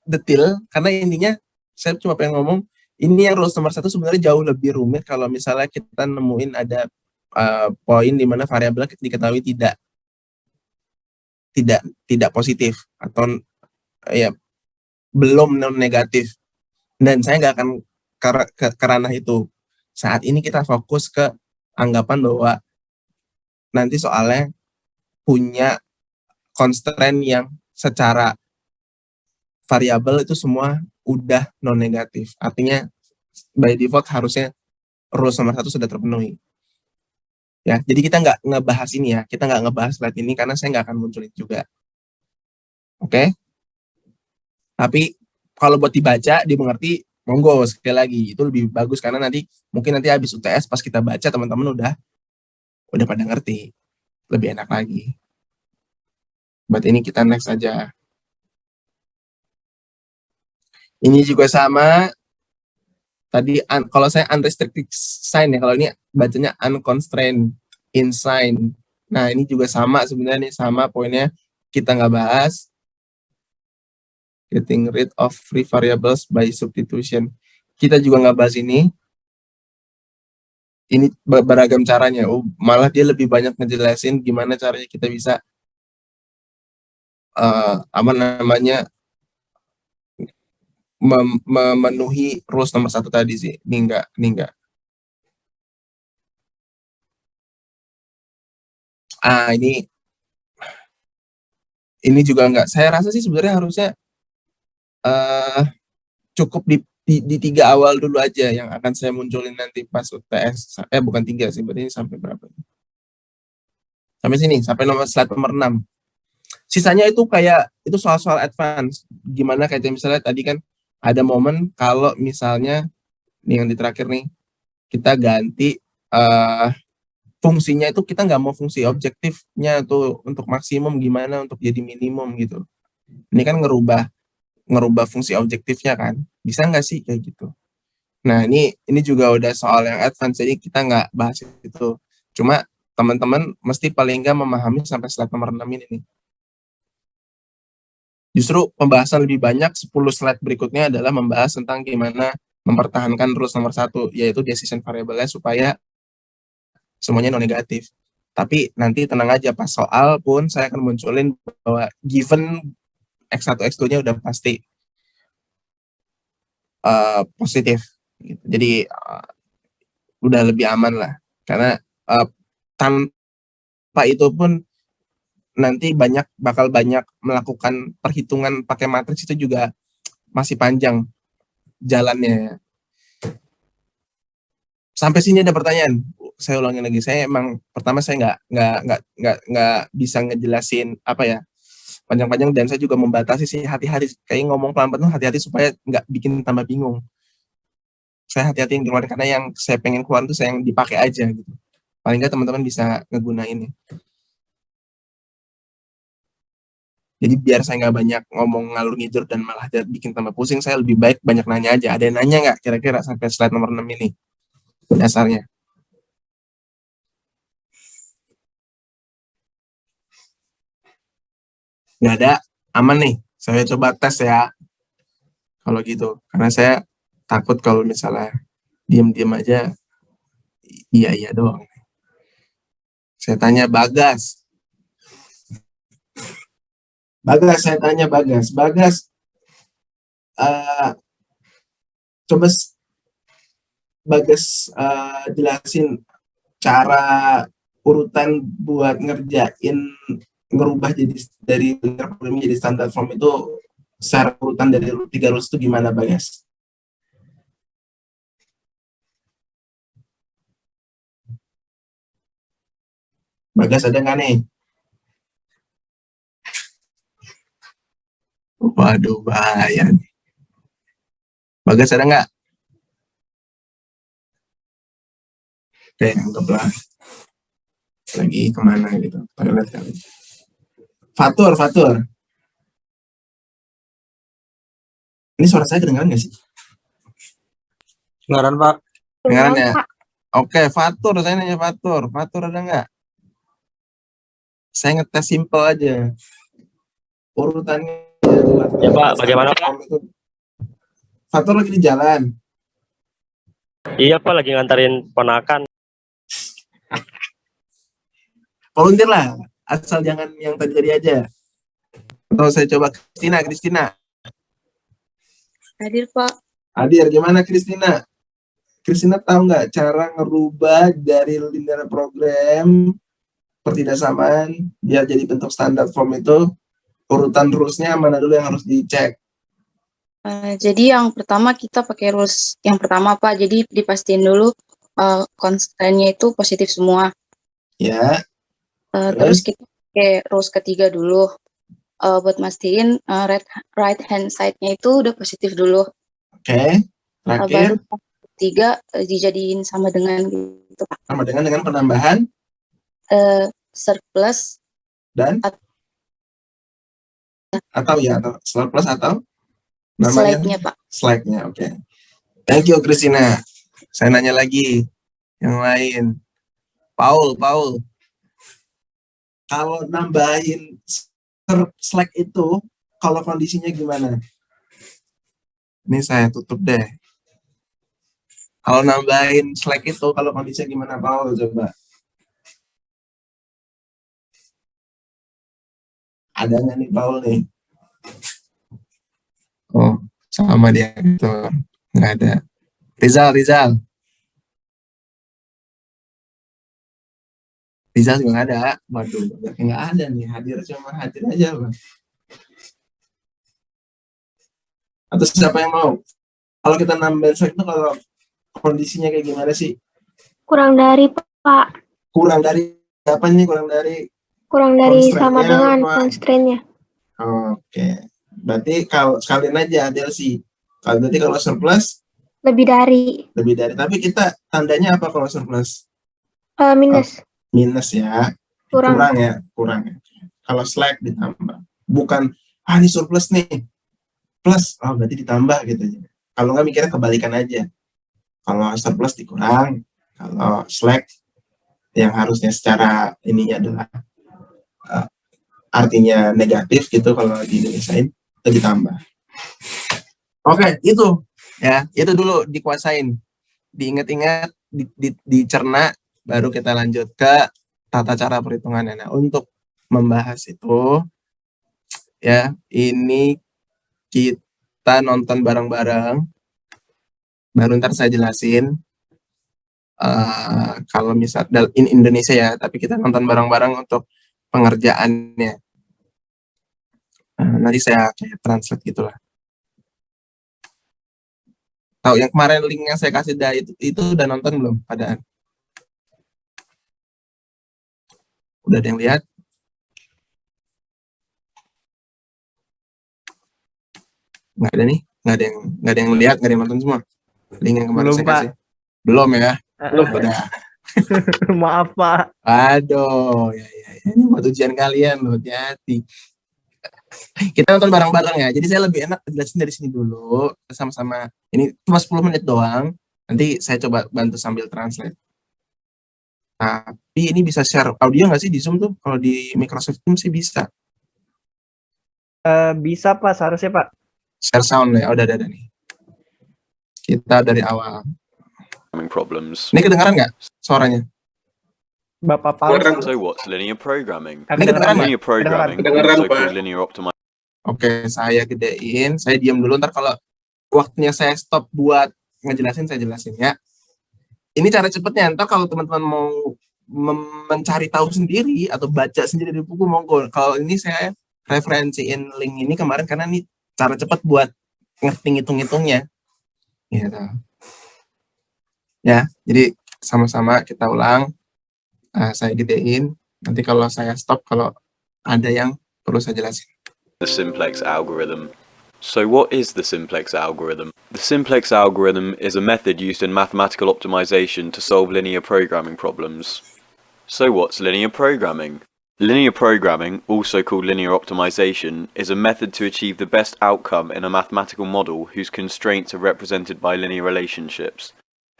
A: detail karena intinya saya cuma pengen ngomong ini yang rules nomor 1 sebenarnya jauh lebih rumit kalau misalnya kita nemuin ada poin di mana variabel diketahui tidak positif atau ya belum non negatif, dan saya nggak akan ke ranah itu. Saat ini kita fokus ke anggapan bahwa nanti soalnya punya constraint yang secara variabel itu semua udah non negatif, artinya by default harusnya rules nomor 1 sudah terpenuhi. Ya, jadi kita nggak ngebahas ini ya, kita nggak ngebahas slide ini karena saya nggak akan munculin juga. Oke? Tapi kalau buat dibaca, dimengerti, monggo sekali lagi itu lebih bagus karena mungkin nanti habis UTS pas kita baca teman-teman udah pada ngerti, lebih enak lagi. Buat ini kita next aja. Ini juga sama. Tadi kalau saya unrestricted sign ya, kalau ini bacanya unconstrained in sign. Nah, ini juga sama sebenarnya nih, sama poinnya kita nggak bahas. Getting rid of free variables by substitution. Kita juga nggak bahas ini. Ini beragam caranya. Malah dia lebih banyak ngejelasin gimana caranya kita bisa memenuhi rules nomor 1 tadi sih. Ini enggak. Ini juga enggak. Saya rasa sih sebenarnya harusnya cukup di 3 awal dulu aja yang akan saya munculin nanti pas UTS. Bukan 3 sih, berarti ini sampai berapa? Sampai sini, sampai slide nomor 6. Sisanya itu kayak itu soal-soal advance. Gimana kayak misalnya tadi kan ada momen kalau misalnya nih yang di terakhir nih kita ganti fungsinya itu kita nggak mau fungsi objektifnya tuh untuk maksimum, gimana untuk jadi minimum gitu. Ini kan ngerubah fungsi objektifnya kan, bisa nggak sih kayak gitu. Nah, ini juga udah soal yang advance, jadi kita nggak bahas itu. Cuma teman-teman mesti paling nggak memahami sampai slide nomor 6 ini nih. Justru pembahasan lebih banyak 10 slide berikutnya adalah membahas tentang gimana mempertahankan rules nomor 1, yaitu decision variable-nya supaya semuanya non negatif. Tapi nanti tenang aja, pas soal pun saya akan munculin bahwa given X1, X2-nya udah pasti positif. Gitu. Jadi udah lebih aman lah. Karena tanpa itu pun nanti bakal banyak melakukan perhitungan pakai matriks, itu juga masih panjang jalannya. Sampai sini ada pertanyaan? Saya ulangi lagi, saya emang pertama saya nggak bisa ngejelasin apa ya panjang-panjang, dan saya juga membatasi sih, hati-hati kayak ngomong pelan-pelan tuh hati-hati supaya nggak bikin tambah bingung. Saya hati-hatiin keluar karena yang saya pengen keluar itu saya yang dipakai aja gitu. Paling nggak teman-teman bisa ngegunain. Jadi biar saya nggak banyak ngomong ngalur ngidur dan malah bikin tambah pusing, saya lebih baik banyak nanya aja. Ada yang nanya nggak kira-kira sampai slide nomor 6 ini dasarnya? Nggak ada, aman nih. Saya coba tes ya. Kalau gitu, karena saya takut kalau misalnya diam-diam aja, iya doang. Saya tanya Bagas. Bagas, saya tanya Bagas. Bagas, eh, coba Bagas jelasin cara urutan buat ngerubah jadi dari linear programming jadi standard form itu secara urutan dari 3 rules itu gimana, Bagas? Bagas ada nggak nih? Waduh, bahaya nih. Bagas ada nggak? Oke, anggaplah lagi kemana gitu. Toilet kali. Fatur. Ini suara saya kedengaran nggak sih?
D: Kedengaran, Pak.
A: Kedengaran ya?
C: Pak.
A: Oke, Fatur. Saya nanya Fatur. Fatur ada nggak? Saya ngetes simple aja. Urutannya.
D: Ya, Pak. Bagaimana, Pak?
A: Fatur lagi di jalan.
D: Iya, Pak. Lagi ngantarin ponakan.
A: Volunteer lah. Asal jangan yang tadi aja. Atau saya coba Kristina.
E: Hadir, Pak.
A: Hadir, gimana Kristina? Kristina tahu nggak cara ngerubah dari linear program pertidaksamaan biar jadi bentuk standar form itu, urutan rules-nya mana dulu yang harus dicek?
E: Jadi yang pertama kita pakai rules yang pertama, Pak. Jadi dipastiin dulu constraint-nya itu positif semua.
A: Ya.
E: Terus kita pakai rules ketiga dulu. Buat mastiin right hand side-nya itu udah positif dulu.
A: Oke.
E: Baru
A: Terakhir.
E: ketiga dijadiin sama dengan gitu, Pak.
A: Sama dengan penambahan
E: Surplus
A: dan atau surplus atau namanya
E: slide-nya, Pak.
A: slide-nya. Oke. Thank you Kristina. Saya nanya lagi yang lain. Paul. Kalau nambahin slide itu, kalau kondisinya gimana? Ini saya tutup deh. Kalau nambahin slide itu, kalau kondisinya gimana, Paul? Coba. Ada nggak nih, Paul nih? Oh, sama dia gitu. Nggak ada. Rizal. Rizal juga nggak ada. Waduh, nggak ada nih. Hadir aja, Bang. Atau siapa yang mau? Kalau kita nambahin slide itu, kalau kondisinya kayak gimana sih?
C: Kurang dari, Pak.
A: Kurang dari apa nih? Kurang dari
C: Sama
A: constraint-nya
C: dengan
A: apa?
C: constraint-nya.
A: Oke. Berarti kalau sekalian aja DLC. Kalau surplus
C: Lebih dari.
A: Tapi kita tandanya apa kalau surplus?
C: Minus.
A: Minus ya. Kurang ya. Kalau slack ditambah. Bukan ini surplus nih. Plus, berarti ditambah gitu. Kalau nggak mikirnya kebalikan aja. Kalau surplus dikurang, kalau slack yang harusnya secara ininya adalah artinya negatif gitu, kalau di Indonesiain itu ditambah. Oke, itu ya, itu dulu dikuasain, diingat-ingat, dicerna, baru kita lanjut ke tata cara perhitungannya. Nah, untuk membahas itu ya, ini kita nonton bareng-bareng, baru ntar saya jelasin kalau misal in Indonesia ya, tapi kita nonton bareng-bareng untuk pengerjaannya. Nanti saya kayak translate gitulah. Tahu yang kemarin link yang saya kasih itu udah nonton belum padaan? Udah ada yang lihat? Nggak ada nih, nggak ada yang lihat, nggak ada yang nonton semua. Link yang kemarin
B: Belum,
A: saya
B: Pak.
A: kasih. Belum ya? Udah.
B: Maaf, Pak.
A: Aduh, ya. Ini buat ujian kalian loh, hati-hati. Kita nonton bareng-bareng ya. Jadi saya lebih enak jelasin dari sini dulu, sama-sama. Ini cuma 10 menit doang. Nanti saya coba bantu sambil translate. Tapi ini bisa share audio nggak sih di Zoom tuh? Kalau di Microsoft Teams sih bisa.
B: Bisa, Pak. Seharusnya, Pak.
A: Share sound ya. Udah ada nih. Kita dari awal.
F: Problems.
A: Ini kedengaran nggak suaranya?
B: Bapak Paus.
F: So what's linear programming?
A: Ini kedengaran nggak?
F: Linear programming,
D: Kedengaran,
F: also
D: Pak.
F: called linear optimization.
A: Oke, saya gedein. Saya diam dulu. Ntar kalau waktunya saya stop buat ngejelasin, saya jelasin ya. Ini cara cepetnya. Ntar kalau teman-teman mau mencari tahu sendiri atau baca sendiri di buku, monggo. Kalau ini saya referensiin link ini kemarin karena ini cara cepat buat ngerti hitung-hitungnya. Gitu. Ya, jadi sama-sama kita ulang. Saya gedein. Nanti kalau saya stop, kalau ada yang perlu saya jelasin.
F: The simplex algorithm. So what is the simplex algorithm? The simplex algorithm is a method used in mathematical optimization to solve linear programming problems. So what's linear programming? Linear programming, also called linear optimization, is a method to achieve the best outcome in a mathematical model whose constraints are represented by linear relationships.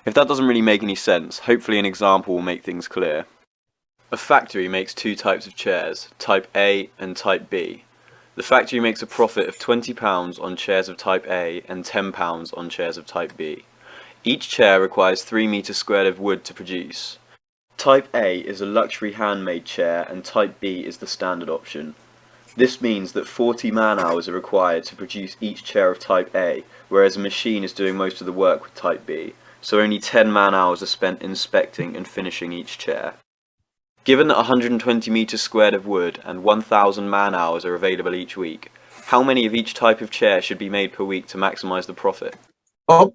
F: If that doesn't really make any sense, hopefully an example will make things clear. A factory makes two types of chairs, type A and type B. The factory makes a profit of £20 on chairs of type A and £10 on chairs of type B. Each chair requires 3 meters squared of wood to produce. Type A is a luxury handmade chair and type B is the standard option. This means that 40 man-hours are required to produce each chair of type A, whereas a machine is doing most of the work with type B, so only 10 man-hours are spent inspecting and finishing each chair. Given that 120 meters squared of wood and 1,000 man-hours are available each week, how many of each type of chair should be made per week to maximize the profit?
A: Oh,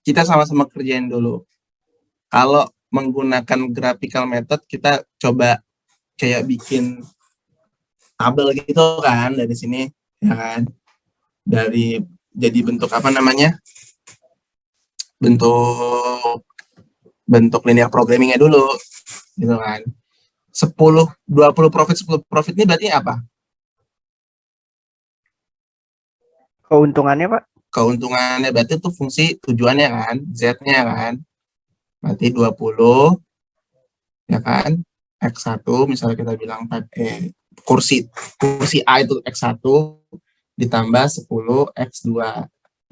A: kita sama-sama kerjain dulu. Kalau menggunakan graphical method, kita coba kayak bikin tabel gitu kan dari sini, ya kan? Dari jadi bentuk apa namanya? Bentuk linear programmingnya dulu, gitu kan? 20 profit, 10 profit ini berarti apa?
B: Keuntungannya, Pak?
A: Keuntungannya berarti itu fungsi tujuannya kan, Z-nya kan. Berarti 20, ya kan? X1, misalnya kita bilang kursi A itu X1 ditambah 10 X2.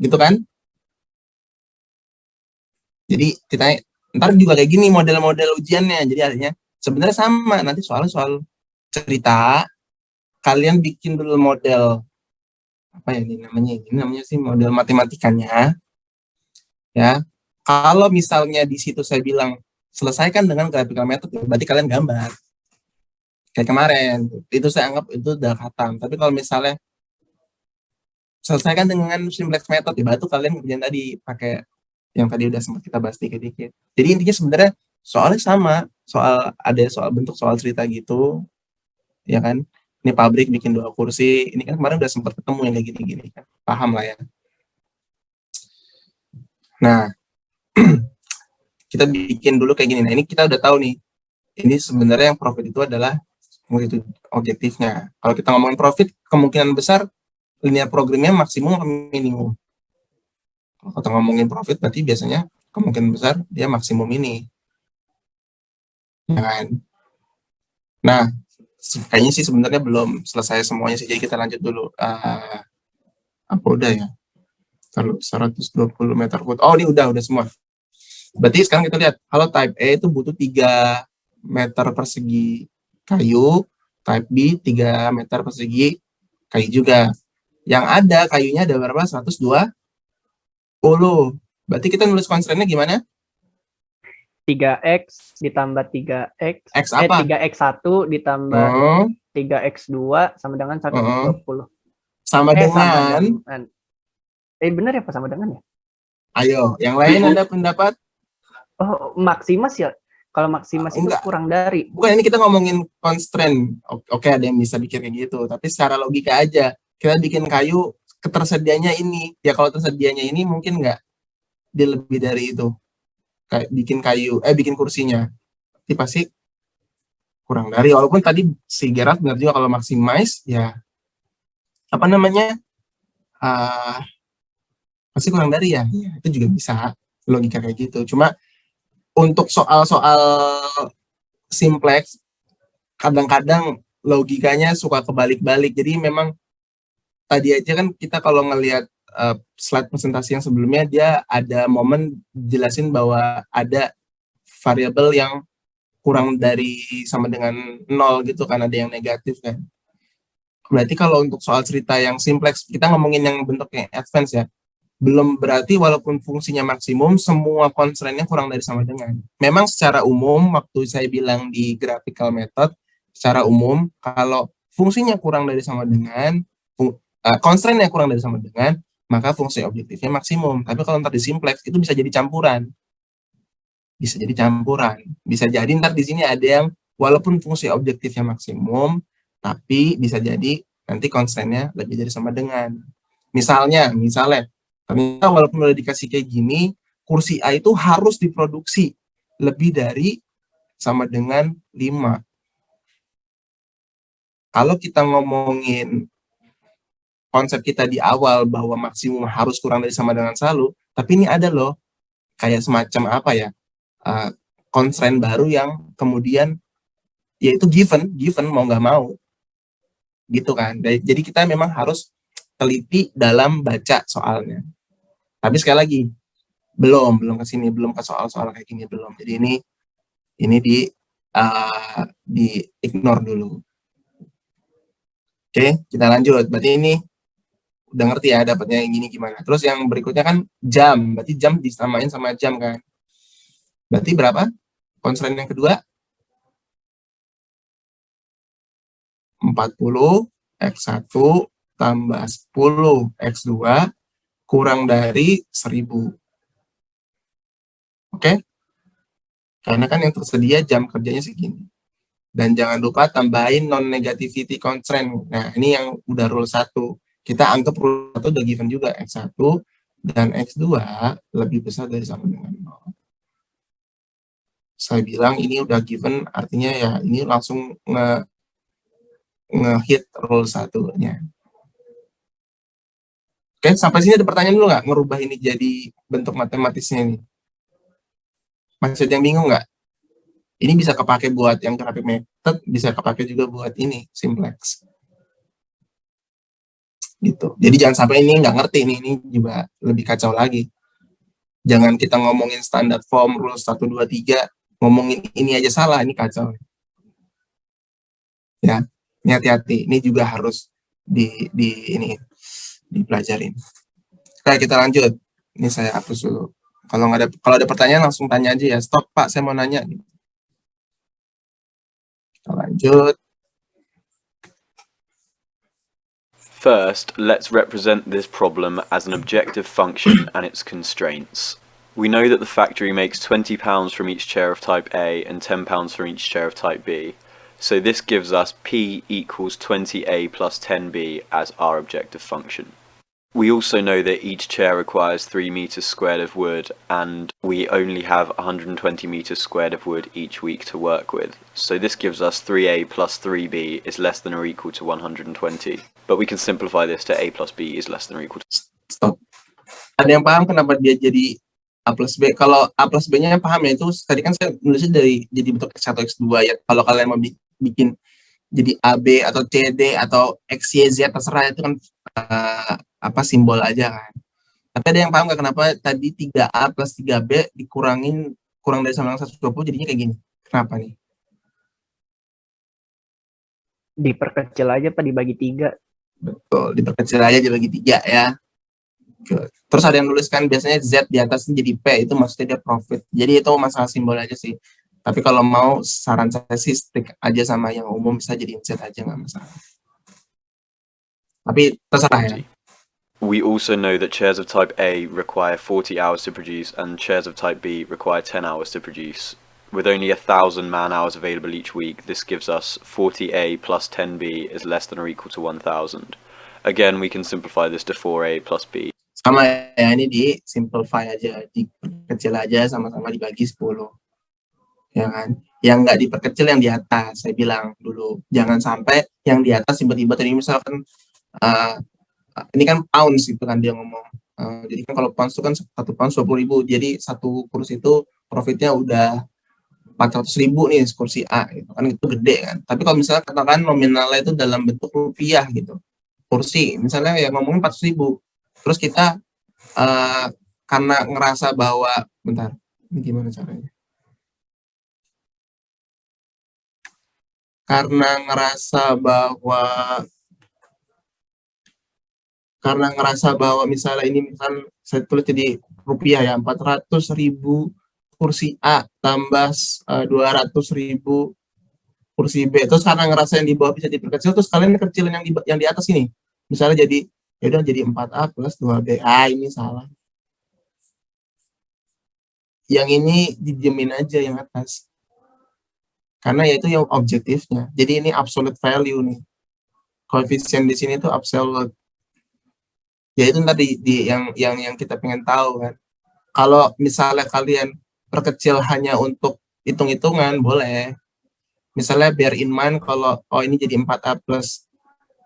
A: Gitu kan? Jadi kita ntar juga kayak gini model-model ujiannya. Jadi artinya sebenarnya sama, nanti soal cerita kalian bikin dulu model apa ya ini namanya sih model matematikanya ya. Kalau misalnya di situ saya bilang selesaikan dengan graphical method, berarti kalian gambar kayak kemarin, itu saya anggap itu udah khatam. Tapi kalau misalnya selesaikan dengan simplex method, ya berarti kalian kerjaan tadi pakai yang tadi udah sempat kita bahas dikit-dikit. Jadi intinya sebenarnya soalnya sama, ada soal bentuk soal cerita gitu, ya kan? Ini pabrik bikin 2 kursi, ini kan kemarin udah sempat ketemu yang kayak gini-gini kan, paham lah ya. Nah, kita bikin dulu kayak gini. Nah, ini kita udah tahu nih, ini sebenarnya yang profit itu adalah objektifnya. Kalau kita ngomongin profit, kemungkinan besar linear programming maksimum atau minimum. Kalau kita ngomongin profit, berarti biasanya kemungkinan besar dia maksimum ini. Ya kan? Nah, kayaknya sih sebenarnya belum selesai semuanya sih, jadi kita lanjut dulu. Apa udah ya? Kalau 120 meter foot. Oh, ini udah semua. Berarti sekarang kita lihat, kalau type A itu butuh 3 meter persegi kayu, type B 3 meter persegi kayu juga. Yang ada kayunya ada berapa? 120. Berarti kita nulis constraint-nya gimana?
B: 3x ditambah 3x,
A: X apa?
B: 3x1 ditambah 3x2 sama dengan 120.
A: Sama dengan?
B: Benar ya, Pak, sama dengan ya?
A: Ayo, yang lain ada pendapat?
B: Oh, maksimas ya? Kalau maksimas itu
A: enggak.
B: kurang dari.
A: Bukan, ini kita ngomongin constraint. Oke, ada yang bisa bikin kayak gitu. Tapi secara logika aja. Kita bikin kayu, ketersediaannya ini. Ya kalau tersedianya ini mungkin nggak dia lebih dari itu. Kayak bikin kursinya. Tapi pasti kurang dari. Walaupun tadi si Gerard benar juga kalau maximize, ya apa namanya? Pasti kurang dari ya. Itu juga bisa logika kayak gitu. Cuma untuk soal-soal simplex, kadang-kadang logikanya suka kebalik-balik. Jadi memang tadi aja kan kita kalau ngelihat slide presentasi yang sebelumnya, dia ada momen jelasin bahwa ada variabel yang kurang dari sama dengan 0 gitu kan, ada yang negatif kan. Berarti kalau untuk soal cerita yang simplex, kita ngomongin yang bentuknya advance ya. Belum berarti walaupun fungsinya maksimum, semua constraint-nya kurang dari sama dengan. Memang secara umum, waktu saya bilang di graphical method, secara umum, kalau fungsinya kurang dari sama dengan, constraint-nya kurang dari sama dengan, maka fungsi objektifnya maksimum. Tapi kalau ntar di simplex, itu bisa jadi campuran. Bisa jadi campuran. Bisa jadi ntar di sini ada yang walaupun fungsi objektifnya maksimum, tapi bisa jadi nanti constraint-nya lebih dari sama dengan. Misalnya, ternyata walaupun udah dikasih kayak gini, kursi A itu harus diproduksi lebih dari sama dengan 5. Kalau kita ngomongin konsep kita di awal bahwa maksimum harus kurang dari sama dengan selalu, tapi ini ada loh kayak semacam apa ya, constraint baru yang kemudian yaitu given mau nggak mau gitu kan. Jadi kita memang harus teliti dalam baca soalnya. Tapi sekali lagi belum ke sini, belum ke soal-soal kayak gini belum. Jadi ini di ignore dulu. Oke, kita lanjut. Berarti ini udah ngerti ya dapatnya yang gini gimana. Terus yang berikutnya kan jam. Berarti jam disamain sama jam kan. Berarti berapa? Constraint yang kedua 40 X1 tambah 10 X2 kurang dari 1000. Oke? Karena kan yang tersedia jam kerjanya segini. Dan jangan lupa tambahin non-negativity constraint. Nah, ini yang udah rule 1. Kita anggap rule 1 udah given juga. X1 dan X2 lebih besar dari sama dengan 0. Saya bilang ini udah given, artinya ya ini langsung nge-hit rule 1-nya. Oke, sampai sini ada pertanyaan dulu nggak? Ngerubah ini jadi bentuk matematisnya ini. Masih ada yang bingung nggak? Ini bisa kepake buat yang graphic method, bisa kepake juga buat ini, simplex. Gitu. Jadi jangan sampai ini nggak ngerti, ini juga lebih kacau lagi. Jangan kita ngomongin standard form, rules 1, 2, 3, ngomongin ini aja salah, ini kacau. Ya, ini hati-hati. Ini juga harus dipelajarin. Oke, kita lanjut. Ini saya hapus dulu. Kalau ada pertanyaan langsung tanya aja ya. Stop Pak, saya mau nanya. Kita lanjut.
F: First, let's represent this problem as an objective function and its constraints. We know that the factory makes £20 from each chair of type A and £10 from each chair of type B. So this gives us P equals 20A plus 10B as our objective function. We also know that each chair requires 3 meters squared of wood, and we only have 120 meters squared of wood each week to work with. So this gives us 3A plus 3B is less than or equal to 120. But we can simplify this to A plus B is less than or equal to...
A: Stop. Ada yang paham kenapa dia jadi A plus B? Kalau A plus B-nya yang paham ya, itu tadi kan saya nulisnya jadi bentuk X1, X2 ya. Kalau kalian mau bikin jadi AB atau CD atau XYZ terserah, itu kan simbol aja kan. Tapi ada yang paham nggak kenapa tadi 3A plus 3B dikurangin kurang dari sama dengan 120 jadinya kayak gini? Kenapa nih?
B: Diperkecil aja Pak, dibagi 3.
A: Betul, diperkecil aja dibagi 3 ya. Terus ada yang nuliskan biasanya Z di atasnya jadi P, itu maksudnya dia profit. Jadi itu masalah simbol aja sih. Tapi kalau mau saran saya sih stick aja sama yang umum, bisa jadi Z aja nggak masalah. Tapi terserah ya.
F: We also know that chairs of type A require 40 hours to produce and chairs of type B require 10 hours to produce. With only 1,000 man-hours available each week, this gives us 40A plus 10B is less than or equal to 1,000. Again, we can simplify this to 4A plus B.
A: Sama ya, ini di simplify aja, diperkecil aja, sama-sama dibagi 10. Ya kan? Yang nggak diperkecil yang di atas, saya bilang dulu. Jangan sampai yang di atas tiba-tiba tadi misalkan ini kan pounds gitu kan dia ngomong. Jadi kan kalau pounds itu kan 1 pounds 20.000, jadi satu kursi itu profitnya udah 400.000 nih kursi A gitu kan, itu gede kan. Tapi kalau misalnya katakan nominalnya itu dalam bentuk rupiah gitu, kursi misalnya ya ngomongin 400.000, terus kita karena ngerasa bahwa bentar, ini gimana caranya? Karena ngerasa bahwa karena ngerasa bahwa misalnya ini misal saya tulis jadi rupiah ya, 400.000 kursi A tambah 200.000 kursi B, terus karena ngerasa yang di bawah bisa diperkecil, terus kalian kecilin yang di atas ini, misalnya jadi ya udah jadi 4A plus 2B. Ini salah. Yang ini didiemin aja yang atas, karena ya itu yang objektifnya. Jadi ini absolute value nih, koefisien di sini tuh absolute. Ya itu tadi yang kita pengen tahu kan. Kalau misalnya kalian perkecil hanya untuk hitung-hitungan boleh. Misalnya bear in mind kalau ini jadi 4A plus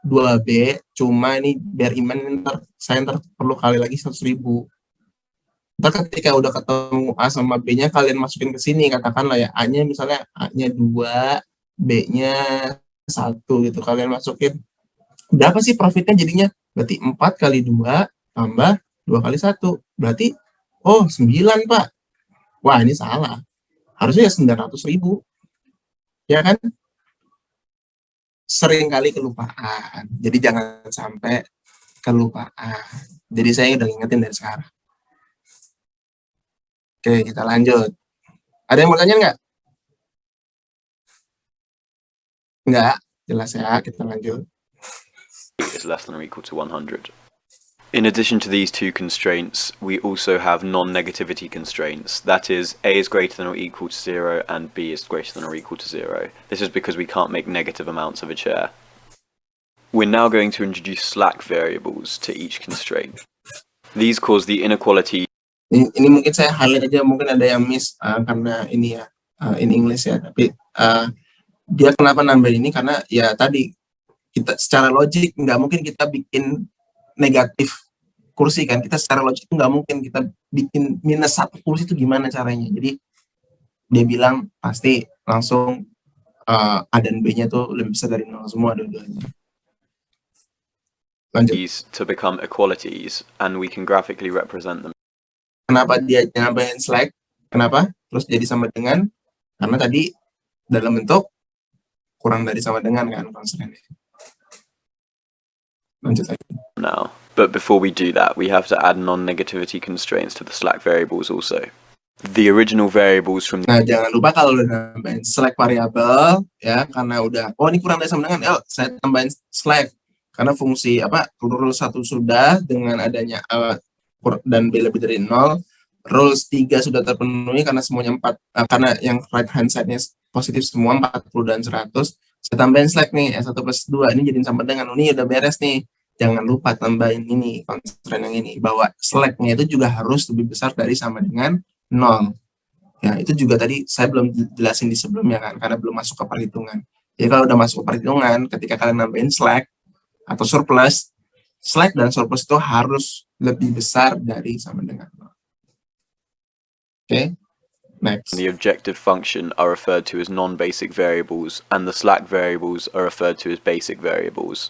A: 2B, cuma ini bear in mind saya perlu kali lagi 100.000. Ntar ketika udah ketemu A sama B-nya, kalian masukin ke sini, katakanlah ya A-nya misalnya A-nya 2, B-nya 1 gitu, kalian masukin. Berapa sih profitnya jadinya? Berarti 4 kali 2 tambah 2 kali 1. Berarti, 9 Pak. Wah ini salah. Harusnya ya 900.000. Ya kan? Sering kali kelupaan. Jadi jangan sampai kelupaan. Jadi saya udah ngingetin dari sekarang. Oke, kita lanjut. Ada yang mau tanya nggak? Nggak, jelas ya, kita lanjut.
F: Is less than or equal to 100. In addition to these two constraints, we also have non-negativity constraints. That is, A is greater than or equal to 0 and B is greater than or equal to 0. This is because we can't make negative amounts of a chair. We're now going to introduce slack variables to each constraint. These cause the inequality.
A: Ini mungkin saya highlight aja, mungkin ada yang miss karena ini ya in English ya, tapi dia kenapa nambah ini karena ya tadi kita secara logik nggak mungkin kita bikin negatif kursi kan, kita secara logik itu nggak mungkin kita bikin minus 1 kursi itu gimana caranya. Jadi dia bilang pasti langsung A dan B-nya tuh lebih besar dari 0 semua dua-duanya. Lanjut.
F: These to become equalities and we can graphically represent them.
A: Kenapa dia nambahin slack? Kenapa? Terus jadi sama dengan? Karena tadi dalam bentuk kurang dari sama dengan kan konstrennya. Lanjut lagi.
F: Now, but before we do that, we have to add non-negativity constraints to the slack variables also. The original variables from
A: Nah, jangan lupa kalau udah nambahin slack variabel ya, karena udah ini kurang dari sama dengan, saya tambahin slack karena fungsi rule 1 sudah dengan adanya dan B lebih dari 0. Rules 3 sudah terpenuhi karena semuanya 4, karena yang right hand side-nya positif semua 40 dan 100. Saya tambahin slack nih, S1 plus 2 ini jadi sama dengan, ini udah beres nih. Jangan lupa tambahin ini constraint yang ini, bahwa slack-nya itu juga harus lebih besar dari sama dengan 0. Ya, itu juga tadi saya belum jelasin di sebelumnya kan, karena belum masuk ke perhitungan. Jadi kalau udah masuk ke perhitungan, ketika kalian nambahin slack atau surplus, slack dan surplus itu harus lebih besar dari sama dengan 0. Oke, next.
F: the objective function are referred to as non-basic variables and the slack variables are referred to as basic variables.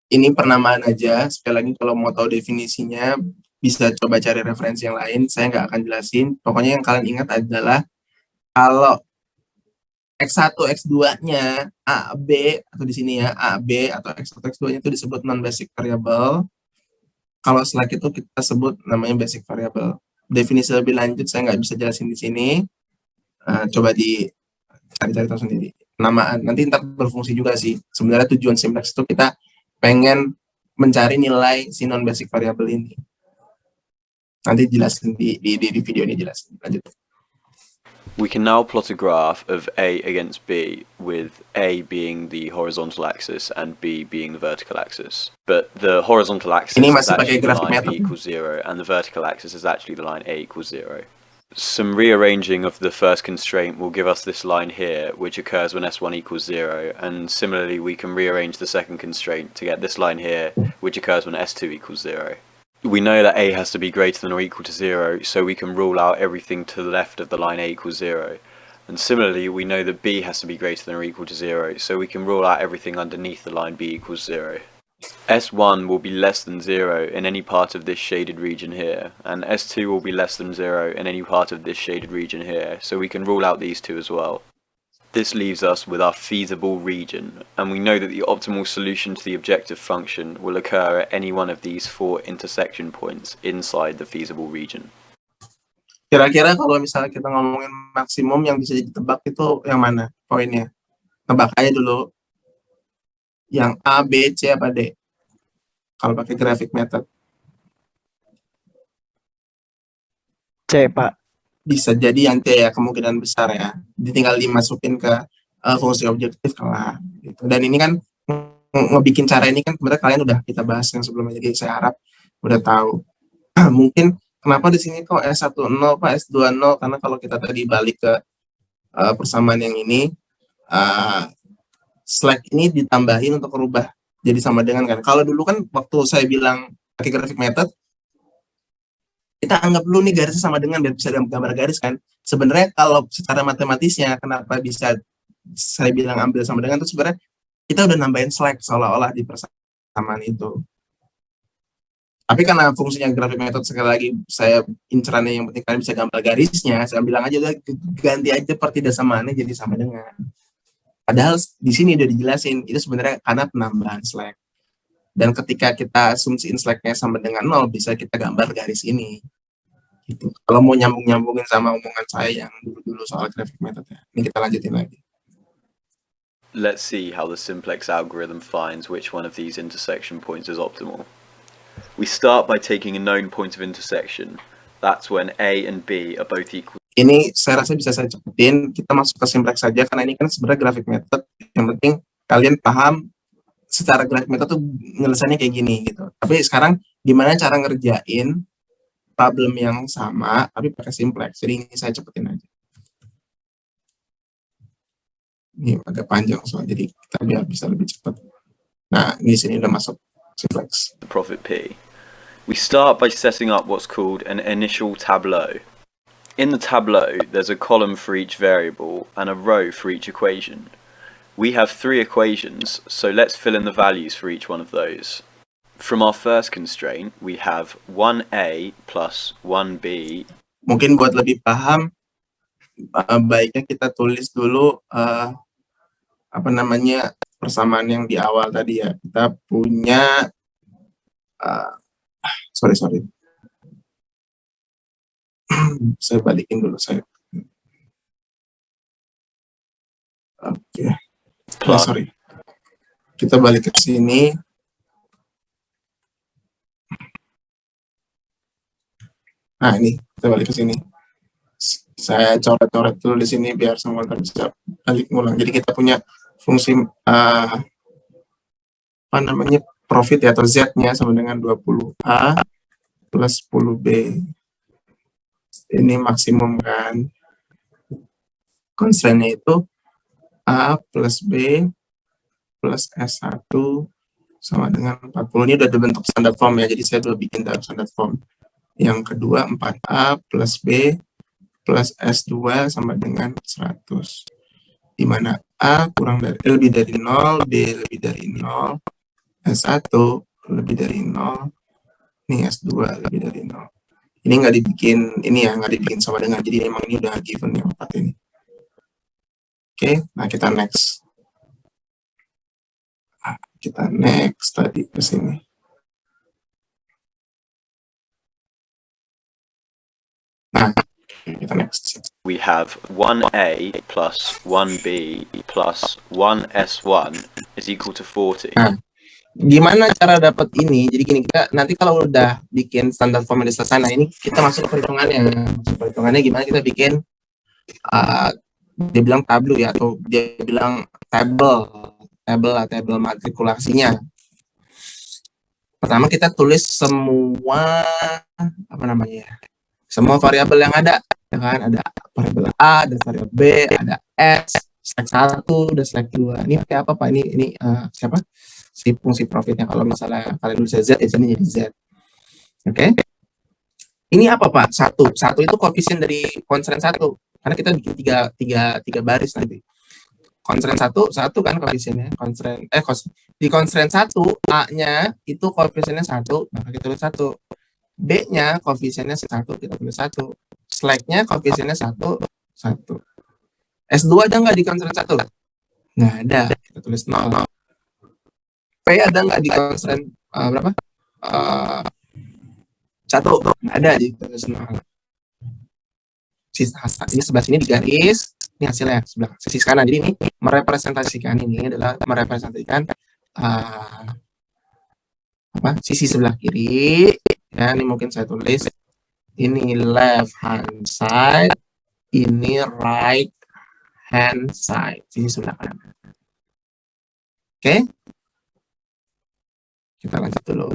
A: Ini pernamaan aja, sekali lagi kalau mau tahu definisinya bisa coba cari referensi yang lain, saya nggak akan jelasin. Pokoknya yang kalian ingat adalah kalau X1, X2-nya A, B, atau di sini ya, A, B, atau X1, X2-nya itu disebut non-basic variable. Kalau slack itu kita sebut namanya basic variable. Definisi lebih lanjut saya nggak bisa jelasin di sini. Coba dicari-cari tahu sendiri. Penamaan, nanti ntar berfungsi juga sih. Sebenarnya tujuan simplex itu kita pengen mencari nilai si non-basic variable ini. Nanti jelasin di video ini jelasin. Lanjut.
F: We can now plot a graph of A against B, with A being the horizontal axis and B being the vertical axis. But the horizontal axis
A: Ini
F: is
A: masih pakai
F: actually the
A: grafik
F: line B
A: method.
F: equals 0, and the vertical axis is actually the line A equals 0. Some rearranging of the first constraint will give us this line here, which occurs when S1 equals 0, and similarly we can rearrange the second constraint to get this line here, which occurs when S2 equals 0. We know that A has to be greater than or equal to 0, so we can rule out everything to the left of the line A equals 0. And similarly, we know that B has to be greater than or equal to 0, so we can rule out everything underneath the line B equals 0. S1 will be less than 0 in any part of this shaded region here, and S2 will be less than 0 in any part of this shaded region here, so we can rule out these two as well. This leaves us with our feasible region, and we know that the optimal solution to the objective function will occur at any one of these 4 intersection points inside the feasible region.
A: Kira-kira kalau misalnya kita ngomongin maksimum yang bisa ditebak itu yang mana poinnya? Tebak aja dulu. Yang A, B, C, apa D? Kalau pakai graphic method.
B: C, Pak.
A: Bisa jadi yang C ya, kemungkinan besar ya. Tinggal dimasukin ke fungsi objektif kelar. Gitu. Dan ini kan ngebikin cara ini kan sebenarnya kalian udah kita bahas yang sebelumnya, jadi saya harap udah tahu. Mungkin kenapa di sini kok S1 0, Pak, S2 0, karena kalau kita tadi balik ke persamaan yang ini, slack ini ditambahin untuk merubah jadi sama dengan kan. Kalau dulu kan waktu saya bilang pakai graphic method, kita anggap dulu nih garisnya sama dengan biar bisa gambar garis kan. Sebenarnya kalau secara matematisnya kenapa bisa saya bilang ambil sama dengan itu sebenarnya kita udah nambahin slack seolah-olah di persamaan itu. Tapi karena fungsinya graphic method, sekali lagi saya incerannya yang penting kalian bisa gambar garisnya, saya bilang aja udah ganti aja pertidaksamannya jadi sama dengan. Padahal di sini udah dijelasin itu sebenarnya karena penambahan slack. Dan ketika kita asumsiin slacknya sama dengan 0, bisa kita gambar garis ini. Gitu. Kalau mau nyambungin sama omongan saya yang dulu soal graphic method ya. Ini kita lanjutin lagi.
F: Let's see how the simplex algorithm finds which one of these intersection points is optimal. We start by taking a known point of intersection. That's when A and B are both equal.
A: Ini saya rasa bisa saya cepetin, kita masuk ke simplex saja karena ini kan sebenarnya graphic method. Yang penting kalian paham secara graphic method tuh nyelesainnya kayak gini gitu. Tapi sekarang gimana cara ngerjain problem yang sama tapi pakai simplex. Jadi ini saya cepetin aja. Ini agak panjang soalnya, jadi kita biar bisa lebih cepat. Nah, di sini udah masuk simplex.
F: The profit P. We start by setting up what's called an initial tableau. In the tableau, there's a column for each variable and a row for each equation. We have 3 equations, so let's fill in the values for each one of those. From our first constraint, we have 1a plus 1b.
A: Mungkin buat lebih paham, baiknya kita tulis dulu persamaan yang di awal tadi ya. Kita punya sorry. Saya balikin dulu saya. Oke. Sorry. Kita balik ke sini. Nah, ini kita balik ke sini. Saya coret-coret dulu di sini biar semua bisa balik ngulang. Jadi kita punya fungsi profit ya, atau Z-nya sama dengan 20A plus 10B. Ini maksimum kan. Constraint-nya itu A plus B plus S1 sama dengan 40. Ini udah dibentuk standard form ya, jadi saya udah bikin dalam standard form. Yang kedua 4A plus B plus S2 sama dengan 100. Di mana A lebih dari 0, B lebih dari 0, S1 lebih dari 0, ini S2 lebih dari 0. Ini nggak dibikin sama dengan, jadi emang ini udah given yang 4 ini. Oke, nah kita next. Kita next tadi ke sini. Nah, kita next.
F: We have 1a plus 1b plus 1s1 is equal to 40.
A: Nah, gimana cara dapat ini? Jadi gini, kita nanti kalau udah bikin standar form yang selesai, nah ini kita masuk ke perhitungannya. Perhitungannya gimana kita bikin, dia bilang tableau ya, atau dia bilang table matrikulasinya. Pertama kita tulis semua semua variabel yang ada, ya kan? Ada variabel A, ada variabel B, ada S, slash 1, dan slash 2. Ini pakai apa Pak? Ini siapa? Si fungsi profitnya. Kalau misalnya kalian tulis Z, ya jadi Z. Oke. Ini apa Pak? 1 itu koefisien dari constraint 1. Karena kita bikin tiga baris nanti. Constraint 1 kan koefisiennya. Di constraint 1, A-nya itu koefisiennya 1, maka kita tulis 1. B-nya koefisiennya 1, kita tulis 1. Slack-nya koefisiennya 1. S2 ada nggak di constraint 1? Nggak ada, kita tulis 0. P ada nggak di constraint berapa? 1, nggak ada, jadi kita tulis 0. Ini sebelah sini digaris, ini hasilnya sebelah sisi kanan. Jadi ini merepresentasikan, ini adalah merepresentasikan sisi sebelah kiri. Ya, ini mungkin saya tulis ini left hand side, ini right hand side, sisi sebelah kanan. Oke, kita lanjut dulu.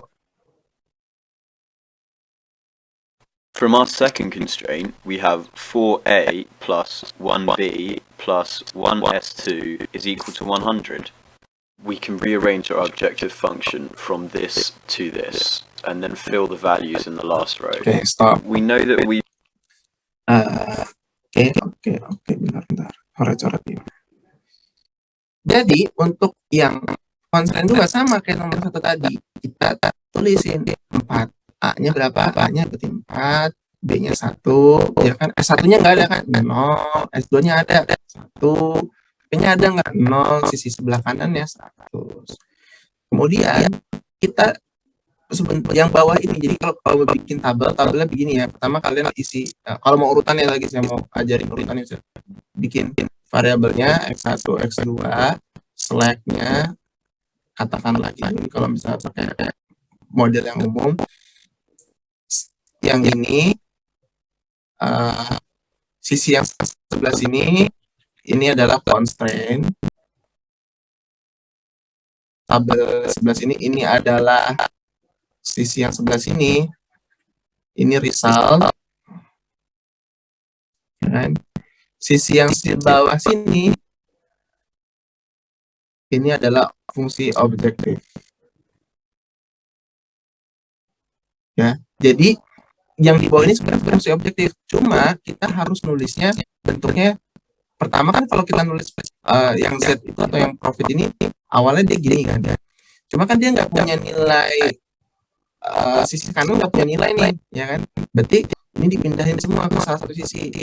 F: From our second constraint, we have 4a plus 1b plus 1s2 is equal to 100. We can rearrange our objective function from this to this, and then fill the values in the last row.
A: Oke, stop.
F: We know that we
A: Oke, bentar. Coret ini. Jadi, untuk yang constraint juga sama kayak nomor 1 tadi. Kita tulisin 4. A-nya berapa? A-nya berarti 4, B-nya 1, ya kan? S1-nya nggak ada kan? 0, S2-nya ada 1, B-nya ada nggak? 0, sisi sebelah kanannya 100. Kemudian, kita yang bawah ini, jadi kalau bikin tabelnya begini ya. Pertama kalian isi, kalau mau urutannya lagi, saya mau ajarin urutannya. Bikin variabelnya X1, X2, select-nya, katakan lagi, ini kalau misalnya pakai model yang umum, yang ini sisi yang sebelah sini ini adalah constraint, tabel sebelah sini ini adalah sisi yang sebelah sini ini result, kan? Sisi yang di bawah sini ini adalah fungsi objektif, ya. Jadi yang di bawah ini sebenarnya fungsi objektif, cuma kita harus nulisnya bentuknya. Pertama kan kalau kita nulis yang Z itu atau yang profit ini awalnya dia gini kan, cuma kan dia nggak punya nilai, sisi kanan nggak punya nilai nih, ya kan? Berarti ini dipindahin semua ke salah satu sisi,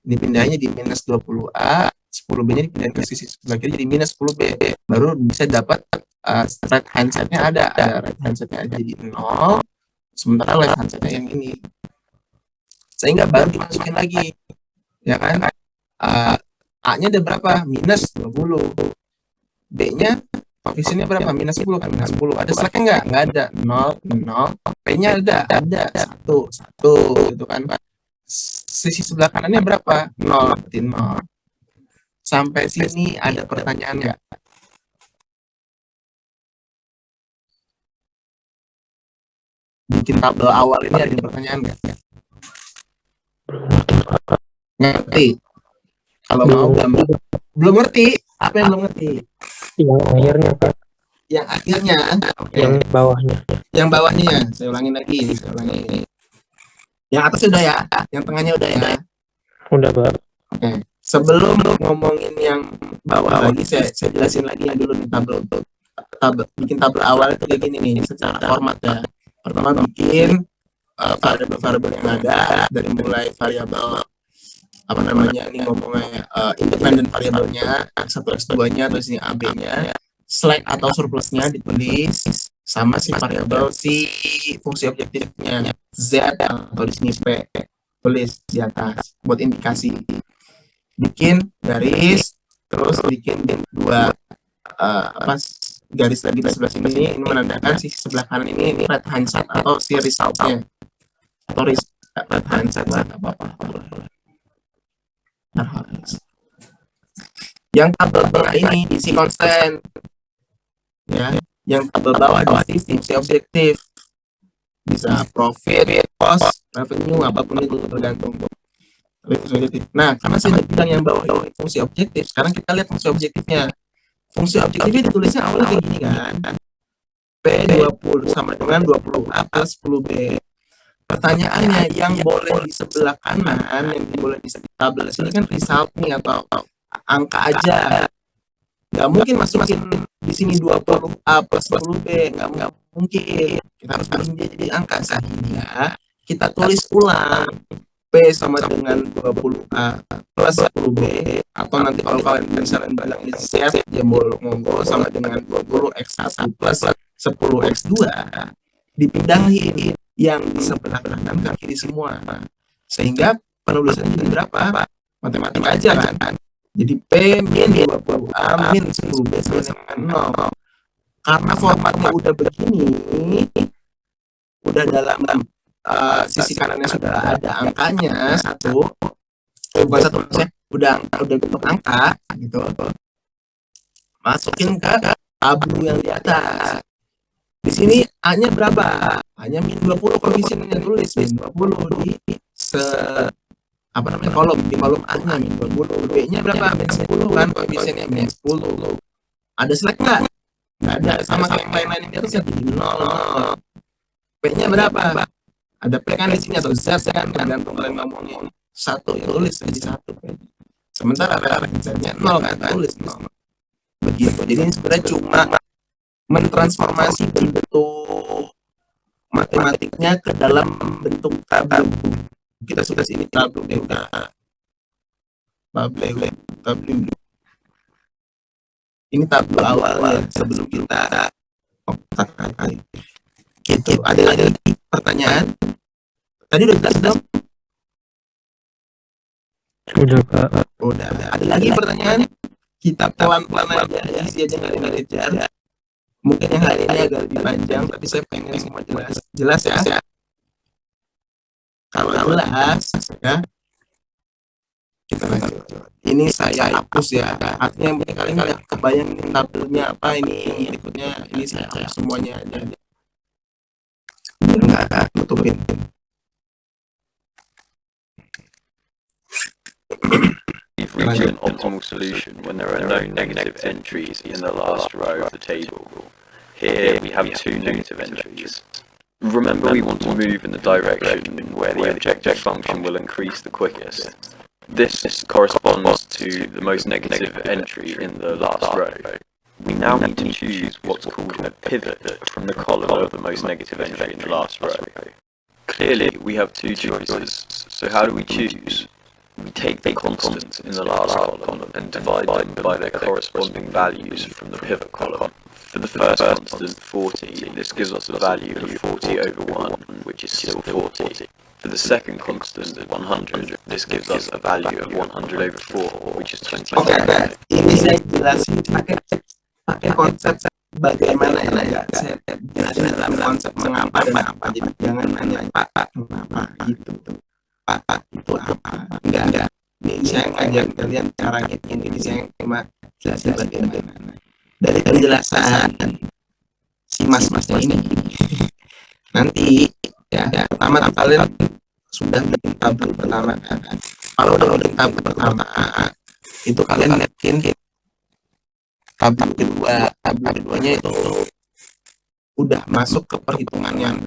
A: dipindahinnya di minus 20A, 10B nya dipindahin ke sisi sebelah kiri jadi minus 10B, baru bisa dapat right hand side-nya ada right hand side-nya aja jadi 0, sementara left hand side-nya yang ini, sehingga baru dimasukin lagi, ya kan? A-nya ada berapa? Minus 20. B-nya koefisiennya berapa? Minus 10 kan? Minus 10. Ada slack-nya nggak? Nggak ada. 0. P-nya ada. 1. Gitu kan? Sisi sebelah kanannya berapa? 0. Berarti 0. Sampai sini ada pertanyaan nggak? Bikin tabel awal ini ada pertanyaan nggak? Ngerti? Kalau mau belum ngerti, apa yang belum ngerti?
G: Yang akhirnya Pak,
A: Yang akhirnya, oke.
G: yang bawahnya.
A: Yang bawahnya, saya ulangi lagi. Yang atas udah ya, yang tengahnya udah ya.
G: Udah Pak.
A: Oke. Sebelum ngomongin yang bawah lagi, saya jelasin lagi ya dulu di tabel. Bikin tabel awal itu kayak gini nih, secara format ya. Pertama bikin variabel yang ada, dari mulai variabel apa namanya, ini ngomongnya independent variabelnya, X1 X2-nya, terus ini AB-nya, slack atau surplusnya ditulis, sama si variabel si fungsi objektifnya Z atau di sini P, tulis di atas buat indikasi. Bikin garis, terus bikin dua garis lagi di sebelah sini, ini menandakan sisi sebelah kanan ini right hand side atau si resultnya, atau right hand side apa-apa. Yang tabel tengah ini isi konstan, ya. Yang tabel bawah diisi fungsi objektif, bisa profit, cost, revenue, apapun itu tergantung. Nah, karena saya bilang yang bawah ini fungsi objektif, sekarang kita lihat fungsi objektifnya. Fungsi objektifnya ditulisnya awalnya kayak gini kan, P20 sama dengan 20A plus 10B. Pertanyaannya, yang boleh di sebelah kanan, yang boleh di tabel sini kan result nih atau angka aja. Nggak mungkin masukin di sini 20A plus 10B, nggak mungkin. Kita harus bikin jadi angka, sehingga kita tulis ulang P sama dengan 20A plus 10B, atau nanti kalau kalian misalnya bilang ini Z, ya monggo sama dengan 20X1 plus 10X2, dipindahin yang di sebelah kanan ke kiri semua, sehingga penulisannya jadi berapa? Matematika aja kan. Jadi P min 20A min 10B sama dengan 0. Karena formatnya udah begini, udah dalam sisi kanannya sudah ada angkanya satu, bukan satu, udah bentuk angka gitu, masukin ke tabel yang di atas. Di sini A-nya berapa? A-nya min 20, koefisiennya tulis min 20 di kolom, di kolom A-nya min 20. B-nya berapa? Min 10 kan, koefisiennya min 10. Ada selek nggak? Nggak ada, sama kayak yang lain-lain di atasnya di 0. P-nya berapa? Ada P kan di sini atau Z kan, tergantung kalian ngomongnya. 1 tulis jadi 1. Sementara Z-nya 0 kan, tulis 0. Begitu. Jadi ini sebenarnya cuma mentransformasi bentuk matematiknya ke dalam bentuk tabel. Kita sudah sini tabel udah tabel. Ini tabel awal sebelum kita kotak-katik. Gitu. Ada lagi pertanyaan? Tadi udah jelas belum?
G: Sudah, Pak.
A: Udah. Ada lagi pertanyaan? Kita pelan-pelan aja, isi aja nggak ngejar. Mungkin yang hari ini agak lebih panjang, tapi saya pengen semua jelas. Jelas ya? Kalau jelas, ya, kita lanjut. Ini saya hapus ya. Artinya yang penting kalian nggak kebayang tabelnya apa ini berikutnya. Ini saya hapus semuanya aja. Biar nggak tutupin.
F: We've reached an optimal solution when there are no negative entries in the last row of the table. Here we have two negative entries. Remember, we want to move in the direction where the objective function will increase the quickest. This corresponds to the most negative entry in the last row. We now need to choose what's called a pivot from the column of the most negative entry in the last row. Clearly, we have two choices, so how do we choose? We take the constants in the last column and divide them by their corresponding values from the pivot column. For the first constant, 40, this gives us a value of 40 over 1, which is still 40. For the second constant, 100, this gives us a value of 100 over 4, which is 20.
A: Oke, ini saya jelasin pakai konsep bagaimana ya. Saya jelasin dalam konsep mengapa dan apa. Jadi jangan nanya Pak, kenapa gitu. Pak itu apa? Enggak. Ini saya ngajar kalian cara ini. Ini saya cuma jelasin bagaimana. Dari penjelasan si mas-masnya ini. Nanti ya pertama kalian sudah bikin tabel pertama kan. Kalau udah bikin tabel pertama itu kalian bikin tabel keduanya itu udah masuk ke perhitungannya.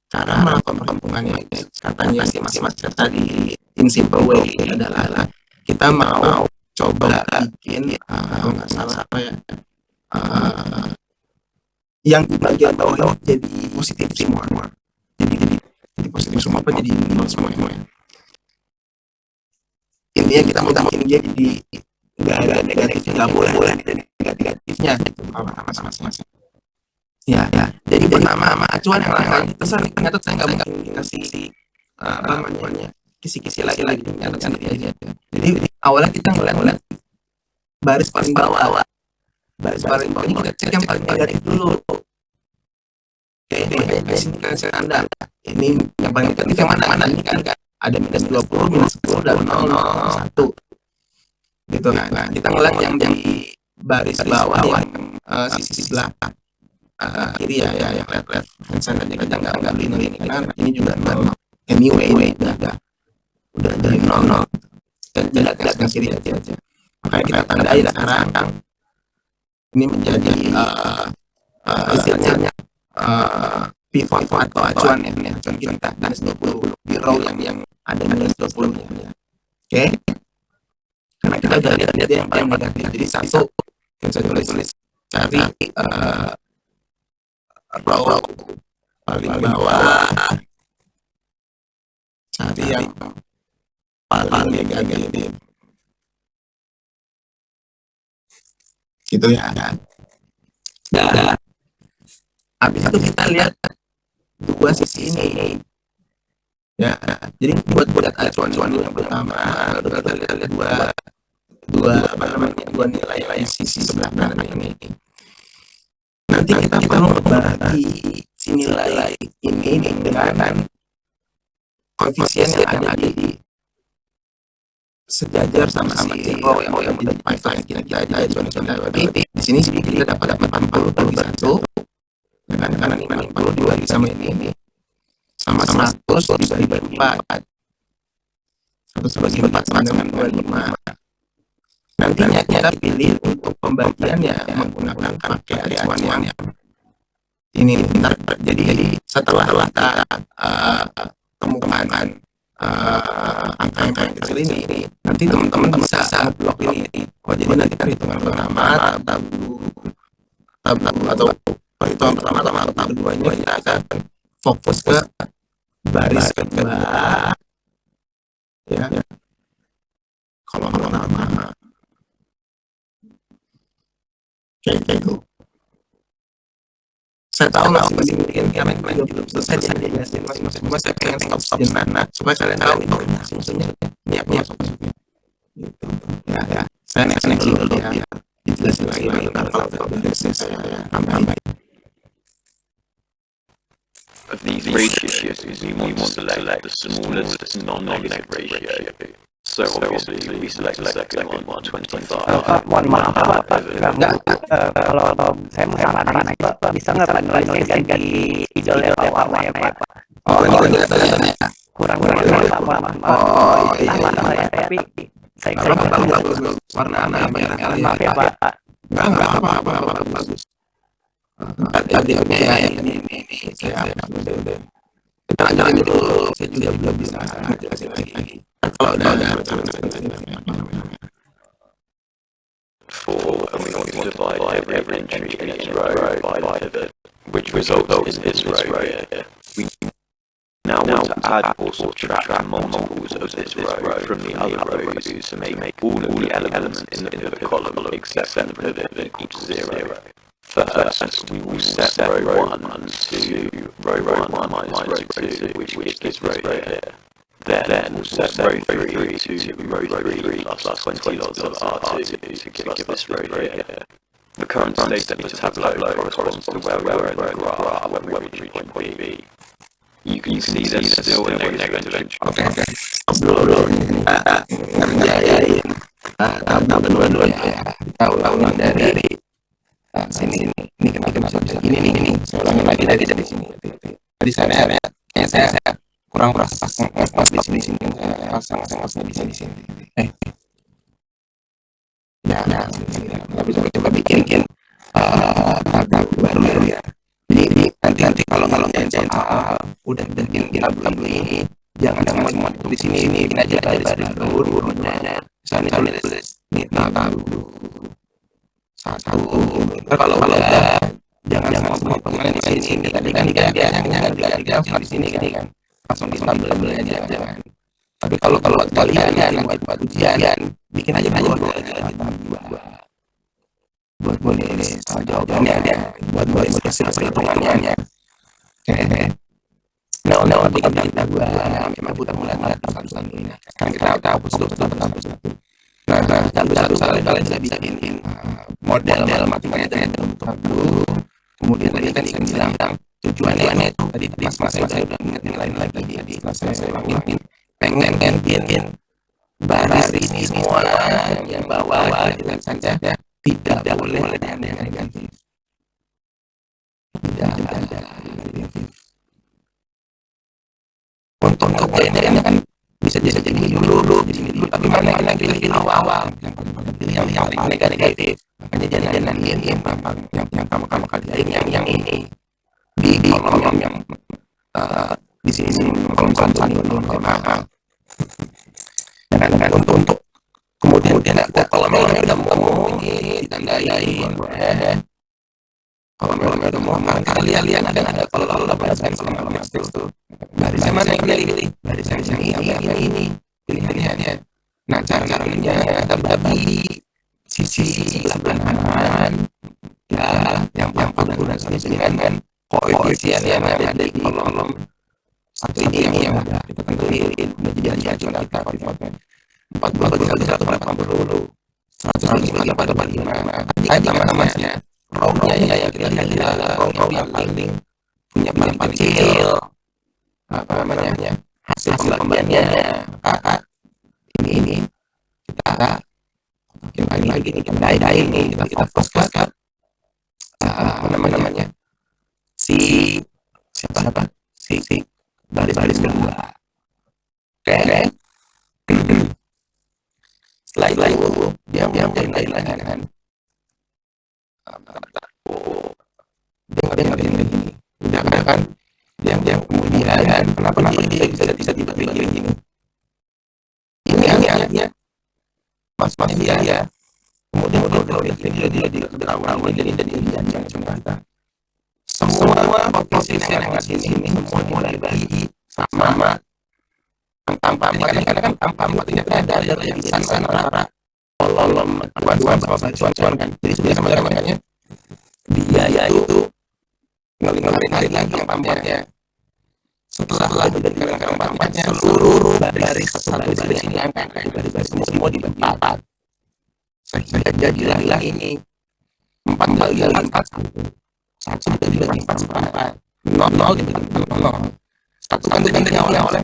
A: Cara melakukan perhitungannya katanya si mas tadi in simple way adalah kita mau coba bikin nggak salah apa ya, yang di bagian bawah jadi positif semua. Jadi positif semua apa jadi nol semua ya. Intinya kita mau bikin dia jadi nggak ada negatifnya, nggak boleh ada negatifnya gitu sama-sama. Ya. Jadi nama acuan yang lain terserah ternyata saya nggak mungkin kasih namanya kisi-kisi lagi nyata sendiri aja. Jadi awalnya kita ngeliat baris paling bawah. Baris paling bawah ini kita cek yang paling negatif dulu. Oke, ini di sini kan saya tanda. Ini yang paling negatif yang mana ini kan ada minus 20, minus 10 dan 0,01. Gitu kan. Nah, kita ngeliat yang di baris bawah yang sisi sebelah kiri ya yang lihat saya tadi kita nggak beli ini karena ini juga nol. Anyway udah dari 0 dan tidak kiri aja. Makanya kita tandai sekarang ini menjadi istilahnya pivot atau acuan ya. Acuan kita minus 20 di row yang ada minus 20 ya. Oke. Karena kita udah lihat yang paling negatif. Jadi satu yang saya tulis cari row paling bawah, cari yang paling negatif. Gitu ya. Dan habis itu kita lihat dua sisi ini. Ya, jadi buat acuan yang pertama, kita lihat dua nilai sisi sebelah kanan ini. Nanti kita perlu bagi si nilai ini dengan koefisien yang ada di sejajar sama si rho yang udah di pipeline kita acuan berarti di sini kita dapat 40 bagi 1 dengan kanan 52 sama ini sama 100 dibagi 4 100 bagi 4 sama dengan 25. Nantinya kita pilih untuk pembagiannya menggunakan pakai acuan yang ini bentar. Jadi setelah kita temukan angka-angka yang kecil ini, nanti teman-teman bisa blok ini. Oh, jadi nanti perhitungan pertama atau perhitungan pertama sama tahap keduanya kita akan fokus ke baris kedua, ya, kolom pertama. Kayak gitu. Saya tahu masih mungkin kalian belum selesai dijelasin masing-masing. Saya pengen stop sebenarnya supaya kalian tahu maksudnya niatnya maksudnya. Gitu. Ya. Saya next dulu ya. Dijelasin lagi kalau saya tambah.
F: Of these ratios, we want to select the smallest non-negative ratio. So obviously we select the second one, 25.
B: Mohon maaf Pak, kalau saya mau saran Pak, bisa nggak Pak nulisnya ganti hijau lewat warna ya Pak?
A: Oh, ini kelihatannya
B: Kurang Pak, maaf ya, tapi saya
A: bagus. Warna merah.
B: maaf ya Pak.
A: Enggak apa-apa, bagus. Tadi ini saya udah. Kita lanjut dulu. Saya juga belum bisa jelasin lagi. Kalau udah
F: And we want to divide every entry in each row by the pivot, which results in this row here. We now want to add or subtract multiples of this row from the other rows to make all of the elements in the pivot column except the pivot equal to 0. First, we will set row 1 to row 1 minus row 2, which gives this row here. Then we'll set row 3 to row 3 plus 20 lots of R2 to give us this row here. The current state of the tableau corresponds to where we were in the graph when we reach point B. You can see there's still a negative entry.
A: Okay. Dulu ngerjain tabel dua-duanya ya. Kita ulang dari sini. Ini kenapa masuk begini nih. Saya ulangin lagi dari sini. Tadi saya kurang pas di sini pasang di sini. Ya, tapi coba bikin tabel baru ya. Jadi nanti kalau ngerjain soal udah bikin tabel ini jangan semua di sini bikin aja dari baris urutnya. Misalnya tulis tabel 1. Kalau udah jangan semua hitungan di sini. Tadi kan dia di sini kan. Langsung di tabel aja jangan. Tapi kalau kalian buat ujian bikin aja dulu buat ini soal jawabannya buat hasil perhitungannya. Oke. Nah, bikin kita cuma putar mulai ini. Sekarang kita hapus dulu. Nah, kalian bisa bikin model matematika untuk dulu. Kemudian tadi kan bilang tujuannya itu tadi mas saya udah ingetin lain lagi di kelas saya ulangin. Pengen bikin baris ini semua yang bawah kita saja tidak boleh ada yang negatif. Tidak ada negatif. Untuk ini kan bisa jadi dulu di sini dulu, tapi mana yang pilih awal yang paling negatif. Makanya jangan yang pertama kali yang ini di kolom yang di sini kolom dulu dengan untuk kemudian kalau memang udah mau ini ditandain kalau memang udah mau kalian ada kalau bariskan selama itu barisnya mana yang pilih baris yang ini pilihannya Nah, caranya kita bagi sisi sebelah kanan ya yang 40 dengan koefisien yang ada di kolom satu ini yang udah kita tentuin udah jadi acuan kita koordinatnya 40 bagi 180 100 bagi 4 bagi 5. Tadi kata masnya row-nya ya kira-kira row yang paling punya paling kecil apa namanya hasil pembagiannya ini kita lagi nih kita ini kita fokus ke apa namanya si siapa si baris kedua. Oke. Setelah itu yang lain kan dengar ini udah kan yang kemudian kenapa dia bisa dibagi gini ini artinya mas dia kemudian dia awal jadi kita semua koefisien yang ada di sini semua dibagi sama tanpa karena kan tanpa ternyata ada realisan antara kolom acuan sama acuan kan jadi sebenarnya makanya dia itu ngelarin lagi yang pampatnya setelah dari pampatnya seluruh baris satu baris ini angka baris semua dibagi 4 sehingga jadilah ini 4 kali 4 satu dibagi 4 nol dibagi 0 satu kan digantinya oleh 4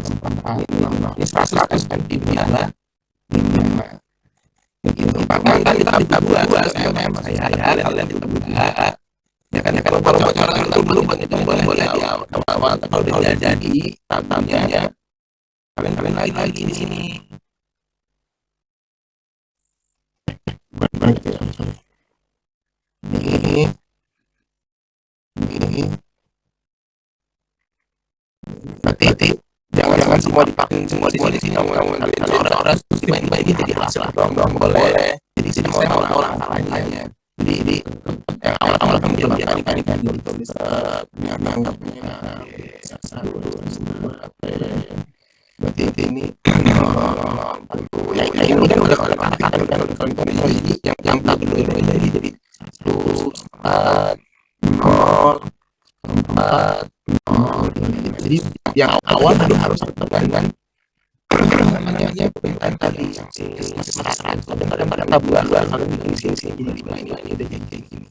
A: ini 100 kan dibiarlah 5 begitu kan kita buat saya kalian kita buat ya kan kalau bocoran itu belum boleh di awal kalau udah jadi tantannya kalian lagi di sini ini berarti jangan semua dipakai semua di sini kalian orang terus dimain jadi hasil dong boleh jadi sini mau orang salahnya jadi yang awal kan dia panik tulis menganggapnya berarti ini yang ini kan udah kondisi yang tak dulu jadi 1 4 jadi yang awal tadi harus dengan namanya perintah tadi yang masih pada tabuhan kalau bikin sini jadi ini udah jadi gini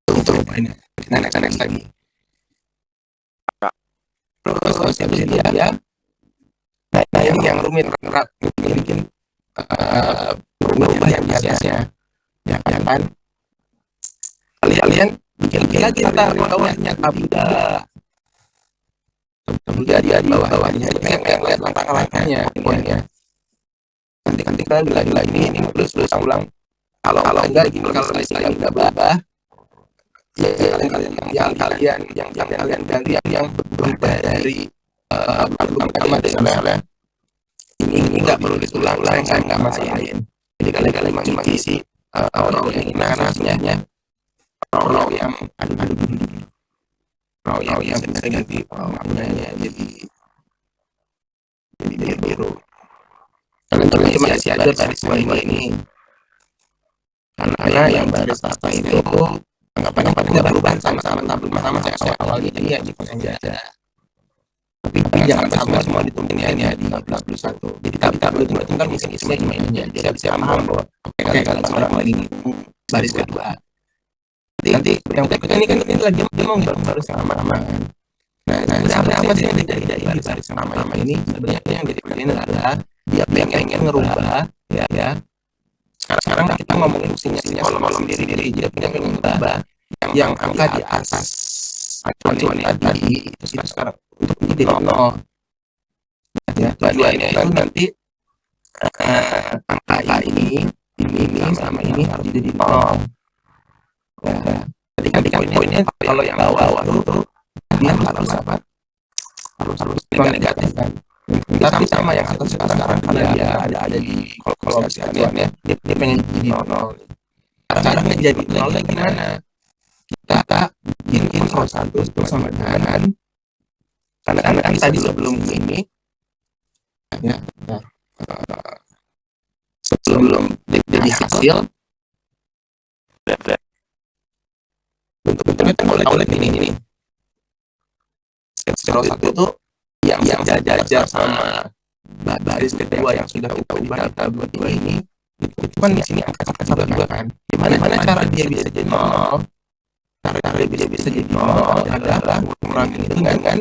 A: itu rupanya kita next lagi terus habis dia ya nah yang rumit bikin berubah yang biasanya ya kan kalian bikin lagi ntar bawahnya tabuda dia di bawahnya yang lihat langkah-langkahnya poinnya nanti kita lagi ini terus ulang kalau enggak gini kalau saya udah babah ya kalian yang berubah dari pertama dengan ini nggak perlu ditulang nggak masalahin jadi kalian cuma isi row yang ini narasinya row yang row yang bisa ganti warnanya jadi biru kalian cuma isi aja baris ini karena yang baris atas itu anggapannya pada perubahan sama-sama saya awalnya jadi ya gitu aja tapi jangan semua ditumpin ya di 51 jadi kita boleh tinggal misi-misinya cuma ini aja bisa paham bahwa kalian seorang lagi baris kedua nanti yang berikutnya ini kan lagi dia mau ngitung baris sama-sama nah apa sih yang dari baris sama-sama ini sebenarnya yang diperlukan adalah dia pengen ngerubah ya sekarang kita ngomongin fungsinya kolom diri dia pengen ngerubah yang angka di atas acuan tadi itu sekarang untuk ini di 0 ya tujuannya itu nanti angka ini sama ini harus jadi 0 ya tadi kan poinnya kalau yang bawah tuh dia harus apa harus negatif kan tapi sama yang atas sekarang karena dia ada di kolom acuannya dia pengen jadi 0 caranya jadi 0 gimana kita bikin row 1 itu sama dengan karena tadi sebelum ini ya hasil bentuknya boleh ini rho 1 itu yang sejajar sama baris kedua yang sudah kita ubah di tabel 2 ini, itu kan di sini angka juga kan. Gimana cara dia bisa jadi 0? Cara dia bisa jadi 0 adalah kurangin itu dengan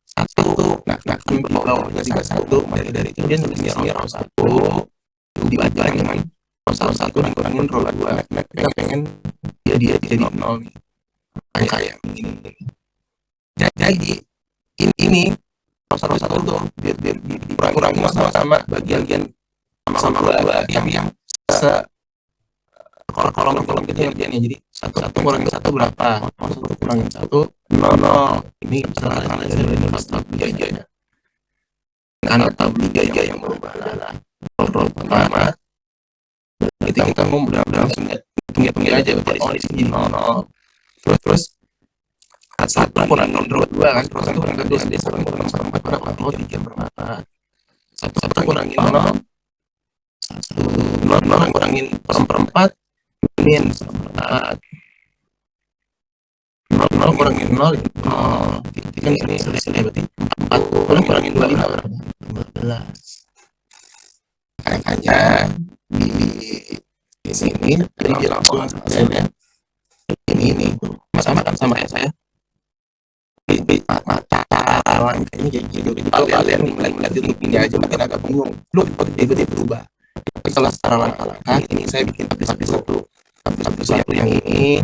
A: 1. Nah kan di bawahnya juga 1, maka dari itu dia nulisnya rho 1 dibagi dengan rho 1 dikurangin rho 2. Nah kita pengen dia jadi 0 nih, kayak begini. Jadi ini rho 1 tuh biar dikurangi sama bagian sama dua yang kolom kecil ya. Jadi 1 kurangin 1 berapa? 1 kurangin 1 0. Ini misalnya dari pas tabel 3 aja ya. Karena tabel 3 yang berubah adalah rho pertama. Kita mau langsung hitung aja jadi di sini 0. Terus 1 kurangin rho 2 kan, rho 1 kurangin 2 jadi 1 kurangin 4 berapa? Rho 3/4. 1 kurangin 0 kurangin 4 min 4. 0 kurangin 0 itu kan ini selisihnya berarti 4 kurangin 2 15. Makanya di sini tadi langsung hasilnya ini sama kayak saya di mata langkahnya kayak gitu. Kalian melihat YouTube-nya aja mungkin agak bingung, loh itu berubah. Tapi kalau secara langkah ini saya bikin tapi satu yang ini,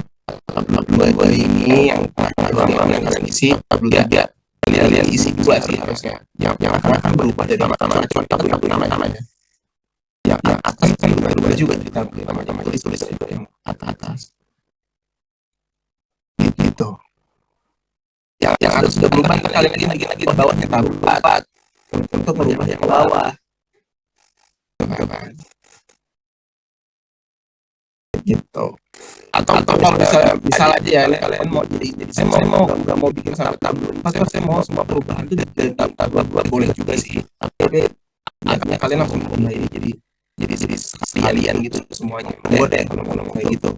A: dua ini yang yang kalian isi, tiga kalian isi dua sih harusnya. Yang akan berubah dari nama cuma namanya. Yang atas kan berubah juga kita namanya tulis itu yang atas. Gitu. Yang harus sudah berubah kalian lagi ke bawahnya tabel 4 untuk merubah yang bawah. Gitu. Atau kalau bisa aja ya kalian mau jadi saya mau nggak mau bikin sampai tabel 4, saya mau semua perubahan itu dari tabel 2 boleh juga sih, tapi akhirnya kalian langsung mulai jadi sekalian gitu semuanya boleh kalau mau kayak gitu.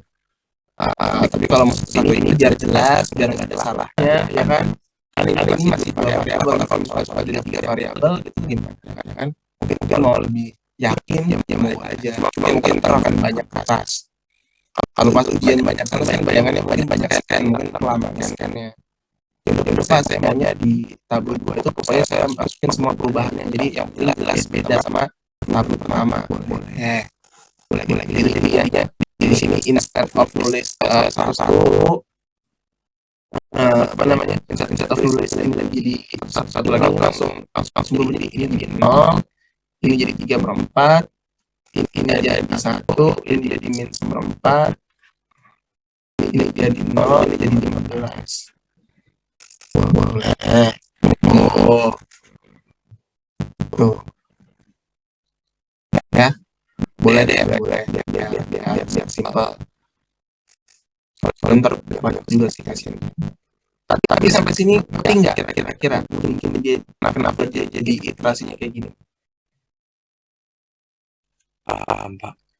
A: Tapi kalau mau satu ini biar jelas, biar nggak ada salahnya ya kan. Ini masih variabel, kalau misalnya ada 3 variabel itu gimana kan, mungkin mau lebih yakin ya mau aja, mungkin ntar akan banyak atas. Kalau pas ujian banyak kan saya bayangannya banyak scan, mungkin lama scannya. Yang saya maunya di tabel 2 itu pokoknya saya masukin semua perubahannya, jadi yang jelas beda sama tabel pertama. Boleh jadi ya di sini instead of nulis satu apa namanya instead of nulis ini jadi satu lagi langsung menjadi ini 0, ini jadi 3/4, ini jadi 1, ini jadi min 1/4, ini jadi 0, ini jadi 15. Boleh. Tuh. Ya. Boleh deh, boleh. Biar simpel. Soalnya ntar banyak juga sih kasihan. Tapi sampai sini ngerti nggak kira-kira mungkin dia kenapa dia jadi iterasinya kayak gini?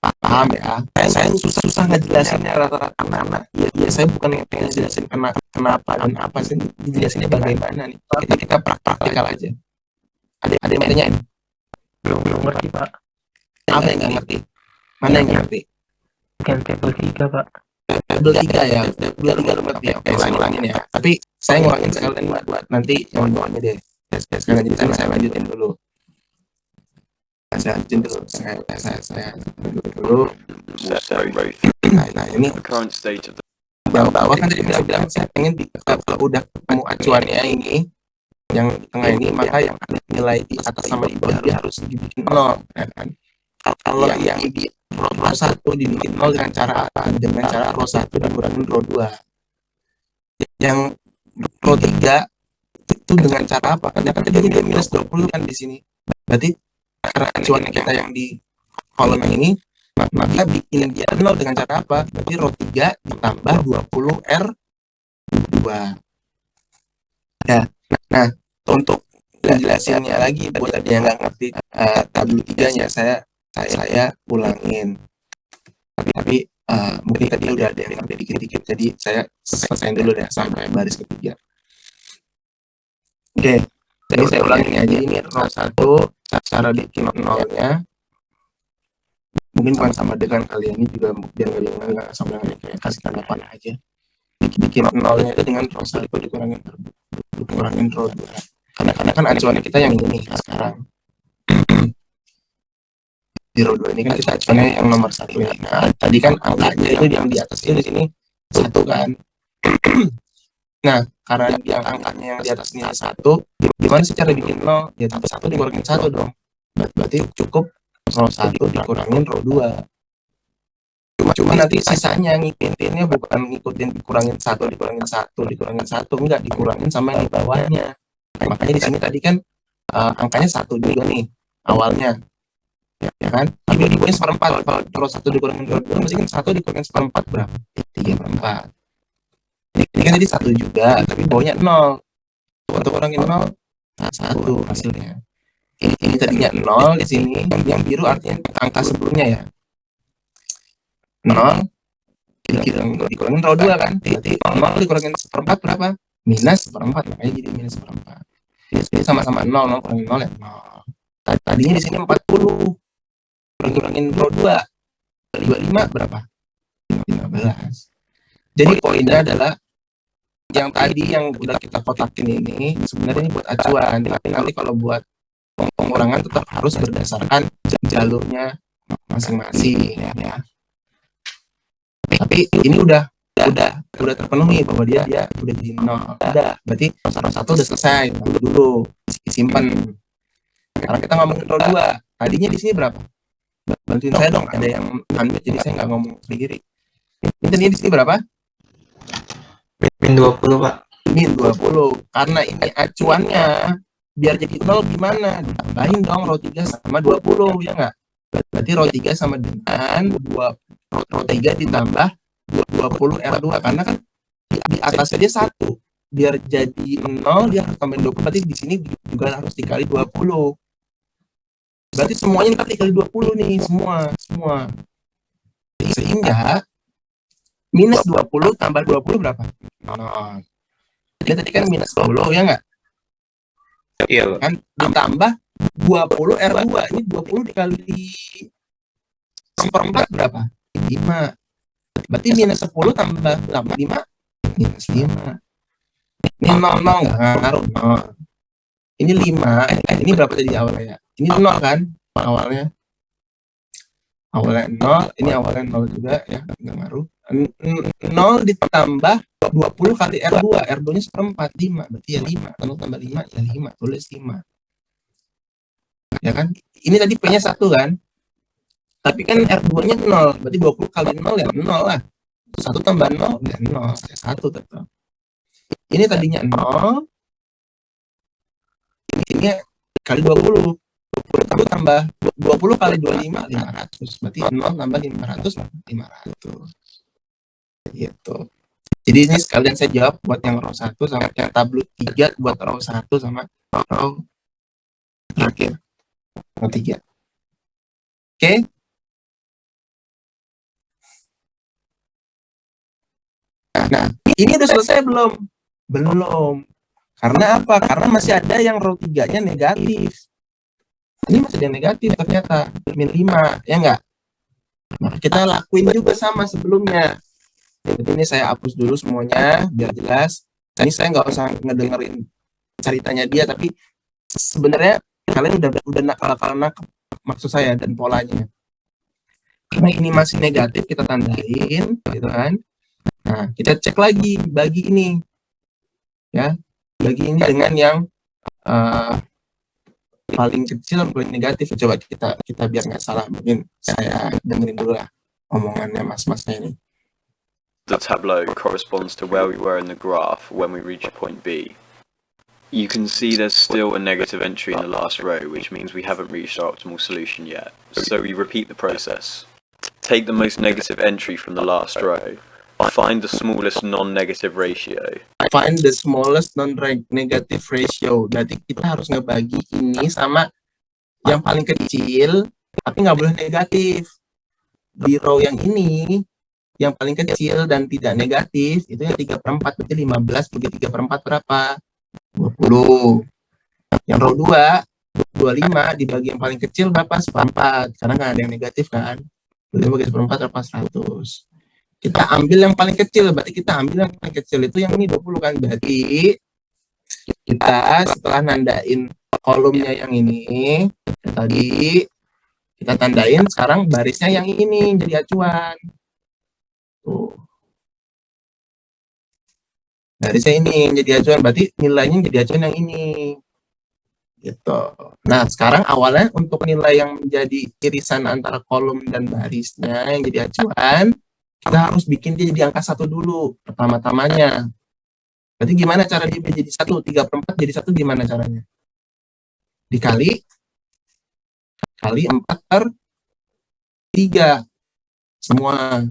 A: Paham ya? Saya susah ngejelasinnya rata-rata anak-anak. Ya saya bukan yang pengen jelasin kenapa dan apa sih, dijelasinnya bagaimana nih. Kita praktikal aja. Ada yang tanyain?
G: Belum ngerti, Pak.
A: Apa yang nggak ngerti? Mana yang ngerti?
G: Kan tabel 3, Pak.
A: Tabel 3 ya, biar ngerti ya. Oke, saya ngulangin ya. Tapi saya ngulangin sekalian buat nanti yang bawahnya deh. Sekarang jadi saya lanjutin dulu. Saya lanjutin dulu. Saya dulu. Nah ini
F: The current state of the
A: bawah kan tadi bilang saya pengen kalau udah ketemu acuannya ini yang di tengah ini, maka yang nilai di atas sama di bawah dia harus dibikin 0 ya kan. Kalau yang di rho 1 dibikin 0 dengan cara apa? Dengan cara rho 1 dikurangin rho 2. Yang rho 3 itu dengan cara apa? Karena kan tadi dia minus 20 kan di sini. Berarti karena acuan kita yang di kolom ini, maka bikin dia 0 dengan cara apa? Berarti rho 3 ditambah 20 R2. Ya. Nah, untuk penjelasannya lagi buat ada yang nggak ngerti tabel 3-nya saya ulangin. Tapi mungkin tadi udah ada yang sampai dikit-dikit, jadi saya selesaiin dulu deh sampai baris ketiga. Oke, jadi saya ulangin aja, ini row 1, cara bikin nolnya mungkin bukan sama dengan kalian, ini juga biar nggak sama dengan kayak kasih tanda panah aja. Bikin nolnya itu dengan row 1 dikurangin row 2. Karena kan acuannya kita yang ini sekarang. Di row 2 ini kan kita acuannya yang nomor 1 ya. Nah, tadi kan angkanya itu yang di atas ini di sini 1 kan. Nah, karena yang angkanya yang di atas ini 1, gimana sih cara bikin 0? Ya 1 dikurangin 1 dong. Berarti cukup row 1 dikurangin row 2. Cuma nanti sisanya ngikutinnya bukan ngikutin dikurangin 1, enggak, dikurangin sama yang di bawahnya. Makanya di sini tadi kan angkanya 1 juga nih awalnya. Ya kan? Tapi dikurangin 1/4. Kalau row 1 dikurangin row 2, mesti kan 1 dikurangin 1/4 berapa? 3/4. Ini kan tadi 1 juga, tapi bawahnya 0. Untuk kurangin 0, 1 hasilnya. Ini tadinya 0 di sini, yang biru artinya angka sebelumnya ya. 0 dikurangin row 2 kan, berarti 0 dikurangin 1/4 berapa? Minus 1/4, makanya jadi minus 1/4. Jadi sama-sama 0 kurangin 0 ya 0. Tadinya di sini 40, kurangin row 2, 25 berapa? 15. Jadi poinnya adalah yang tadi yang udah kita kotakin ini sebenarnya ini buat acuan, tapi nanti kalau buat pengurangan tetap harus berdasarkan jalurnya masing-masing ya. Tapi ini udah terpenuhi bahwa dia udah jadi 0. Udah, berarti row 1 udah selesai. Dulu disimpan. Sekarang kita ngomongin row 2. Tadinya di sini berapa? Bantuin saya dong, ada yang ambil jadi saya nggak ngomong sendiri. Ini tadinya di sini berapa?
G: Min 20, Pak.
A: Min 20. Karena ini acuannya biar jadi 0 gimana? Ditambahin dong row 3 sama 20, ya nggak? Berarti row 3 sama dengan row 3 ditambah 20 R2, karena kan di atasnya dia 1. Biar jadi 0 dia harus tambahin 20, berarti di sini juga harus dikali 20. Berarti semuanya kita dikali 20 nih, semua. Sehingga minus 20 tambah 20 berapa? 0. Jadi tadi kan minus 20 ya nggak?
G: Iya, Pak.
A: Kan ditambah 20 R2. Ini 20 dikali 1/4 berapa? 5. Berarti minus 10 tambah 5 minus 5. Ini 0 nggak ngaruh 0. Ini 5. Ini berapa tadi awalnya? Ini 0 kan awalnya? Awalnya 0, ini awalnya 0 juga ya, nggak ngaruh. 0 ditambah 20 kali R2, R2-nya 1/4, 5, berarti ya 5. Lalu tambah 5, ya 5, tulis 5. Ya kan? Ini tadi P-nya 1 kan? Tapi kan R2-nya 0, berarti 20 kali 0 ya 0 lah. 1 tambah 0, ya 0, ya 1 tetap. Ini tadinya 0, ini kali 20. 20 tambah 20 kali 25, 500. Berarti 0 tambah 500, 500. Gitu. Jadi ini sekalian saya jawab buat yang row 1 sama yang tabel 3 buat row 1 sama row terakhir. Row 3. Oke? Nah, ini udah selesai belum? Belum. Karena apa? Karena masih ada yang row 3-nya negatif. Ini masih ada yang negatif ternyata. Min 5, ya enggak? Maka kita lakuin juga sama sebelumnya. Jadi ini saya hapus dulu semuanya biar jelas. Ini saya nggak usah ngedengerin ceritanya dia, tapi sebenarnya kalian udah nakal maksud saya dan polanya. Karena ini masih negatif kita tandain, gitu kan? Nah kita cek lagi bagi ini, ya bagi ini dengan yang paling kecil paling negatif. Coba kita biar nggak salah, mungkin saya dengerin dulu lah omongannya mas-masnya ini.
F: The tableau corresponds to where we were in the graph when we reach point B. You can see there's still a negative entry in the last row, which means we haven't reached our optimal solution yet. So we repeat the process. Take the most negative entry from the last row. Find the smallest non-negative ratio.
A: Find the smallest non-negative ratio. Berarti kita harus ngebagi ini sama yang paling kecil, tapi nggak boleh negatif. di row yang ini, yang paling kecil dan tidak negatif, itu yang 3/4, berarti 15 bagi 3/4 berapa? 20. Yang row 2, 25 dibagi yang paling kecil berapa? 1/4, karena nggak ada yang negatif kan. 25 bagi 1/4 berapa? 100. Kita ambil yang paling kecil, berarti kita ambil yang paling kecil itu yang ini 20 kan. Berarti kita setelah nandain kolomnya yang ini, tadi kita tandain sekarang barisnya yang ini jadi acuan. Tuh. Barisnya ini yang jadi acuan, berarti nilainya jadi acuan yang ini. Gitu. Nah, sekarang awalnya untuk nilai yang menjadi irisan antara kolom dan barisnya yang jadi acuan, kita harus bikin dia jadi angka 1 dulu, pertama-tamanya. Berarti gimana cara dia jadi 1? 3/4 jadi 1 gimana caranya? Dikali 4/3. Semua.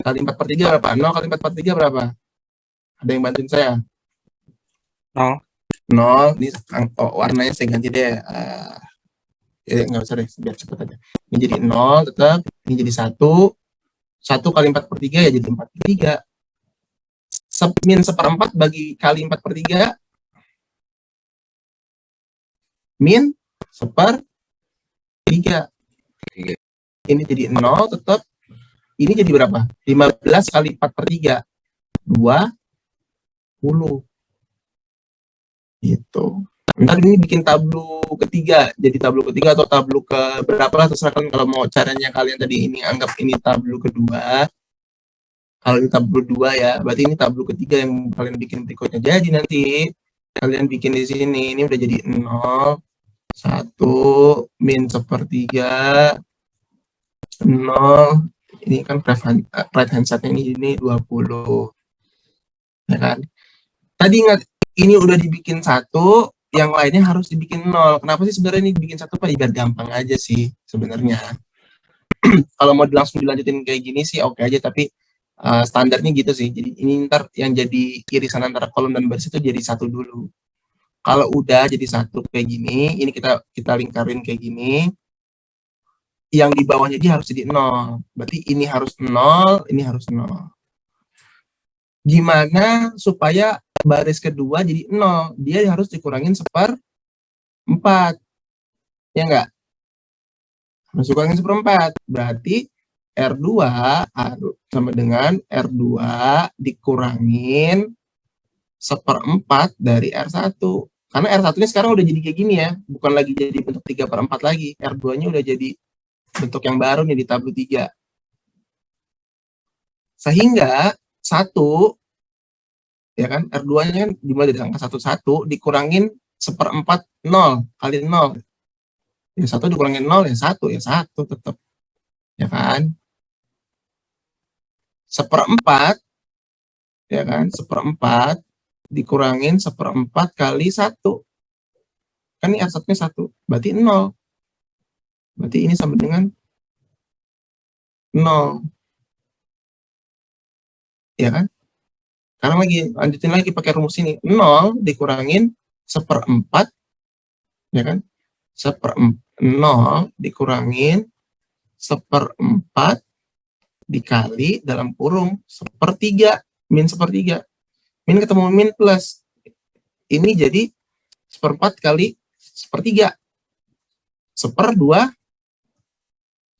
A: Kali 4/3 berapa? 0 kali 4/3 berapa? Ada yang bantuin saya?
G: 0.
A: 0. Ini warnanya saya ganti deh. Nggak usah deh, biar cepet aja. Ini jadi 0 tetap. Ini jadi 1. 1 kali 4/3 ya jadi 4/3. Min 1/4 bagi kali 4/3. Min 1/3. Ini jadi 0 tetap. Ini jadi berapa? 15 kali 4/3. 20. Gitu. Ntar ini bikin tablo ketiga. Jadi tablo ketiga atau tablo ke berapa lah, terserah kalian kalau mau caranya kalian tadi ini anggap ini tablo kedua. Kalau ini tablo 2 ya, berarti ini tablo ketiga yang kalian bikin berikutnya. Jadi nanti kalian bikin di sini, ini udah jadi 0, 1, min 1/3, 0, ini kan right hand side ini 20. Ya kan? Tadi ingat, ini udah dibikin 1, yang lainnya harus dibikin 0. Kenapa sih sebenarnya ini dibikin 1, Pak? Biar gampang aja sih sebenarnya. Kalau mau langsung dilanjutin kayak gini sih oke aja, tapi standarnya gitu sih. Jadi ini ntar yang jadi irisan antara kolom dan baris itu jadi 1 dulu. Kalau udah jadi 1 kayak gini, ini kita lingkarin kayak gini. Yang di bawahnya dia harus jadi 0. Berarti ini harus 0, ini harus 0. Gimana supaya baris kedua jadi 0? Dia harus dikurangin 1/4. Ya enggak? Harus dikurangin 1/4. Berarti R2 sama dengan R2 dikurangin 1/4 dari R1. Karena R1 ini sekarang udah jadi kayak gini ya. Bukan lagi jadi bentuk 3/4 lagi. R2-nya udah jadi bentuk yang baru nih di tabel 3. Sehingga 1, ya kan, R2-nya kan dimulai dari angka 1 dikurangin 1/4 0 kali 0. Ya 1 dikurangin 0 ya 1 tetap. Ya kan? 1/4, ya kan, 1/4 dikurangin 1/4 kali 1. Kan ini R1-nya 1, berarti 0. Berarti ini sama dengan 0. Ya kan? Sekarang lanjutin lagi pakai rumus ini. 0 dikurangin 1/4, ya kan? 0 dikurangin 1/4 dikali dalam kurung 1/3, min 1/3. Min ketemu min plus. Ini jadi 1/4 kali 1/3. 1/2,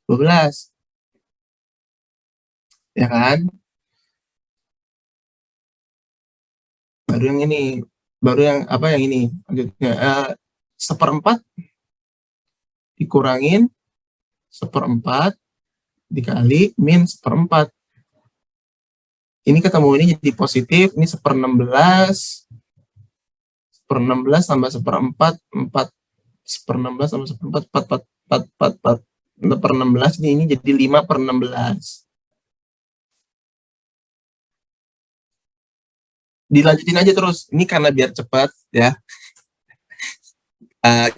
A: 12. Ya kan? Baru yang ini. Baru yang apa yang ini? Lanjutnya 1/4 dikurangin 1/4 dikali min 1/4. Ini ketemu ini jadi positif, ini 1/16. 1/16 tambah 1/4, 4. 1/16 tambah 1/4, 4. 1/16 ini jadi 5/16. Dilanjutin aja terus. Ini karena biar cepat ya.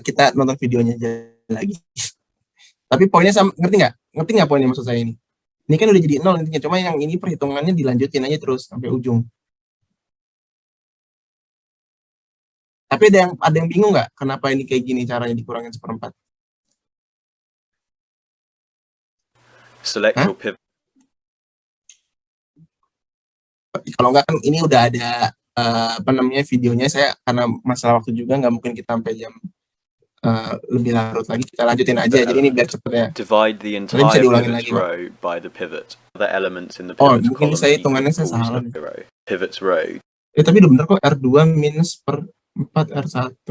A: Kita nonton videonya aja lagi. Tapi poinnya sama, ngerti nggak poinnya maksud saya ini? Ini kan udah jadi 0 intinya, cuma yang ini perhitungannya dilanjutin aja terus sampai ujung. Tapi ada yang bingung nggak kenapa ini kayak gini caranya dikurangin 1/4?
F: Select
A: Hah?
F: your pivot.
A: Kalau nggak kan ini udah ada apa namanya videonya, saya karena masalah waktu juga nggak mungkin kita sampai jam lebih larut lagi, kita lanjutin aja. Jadi ini biar cepet ya.
F: Divide the
A: Nanti bisa
F: entire
A: diulangin
F: pivots
A: lagi, Pak.
F: row by the pivot. The elements in the
A: Oh,
F: pivots
A: mungkin ini
F: column
A: saya hitungannya saya
F: equals
A: salah nih.
F: 0. Pivots row.
A: Tapi udah bener kok, R2 minus per 4 R1.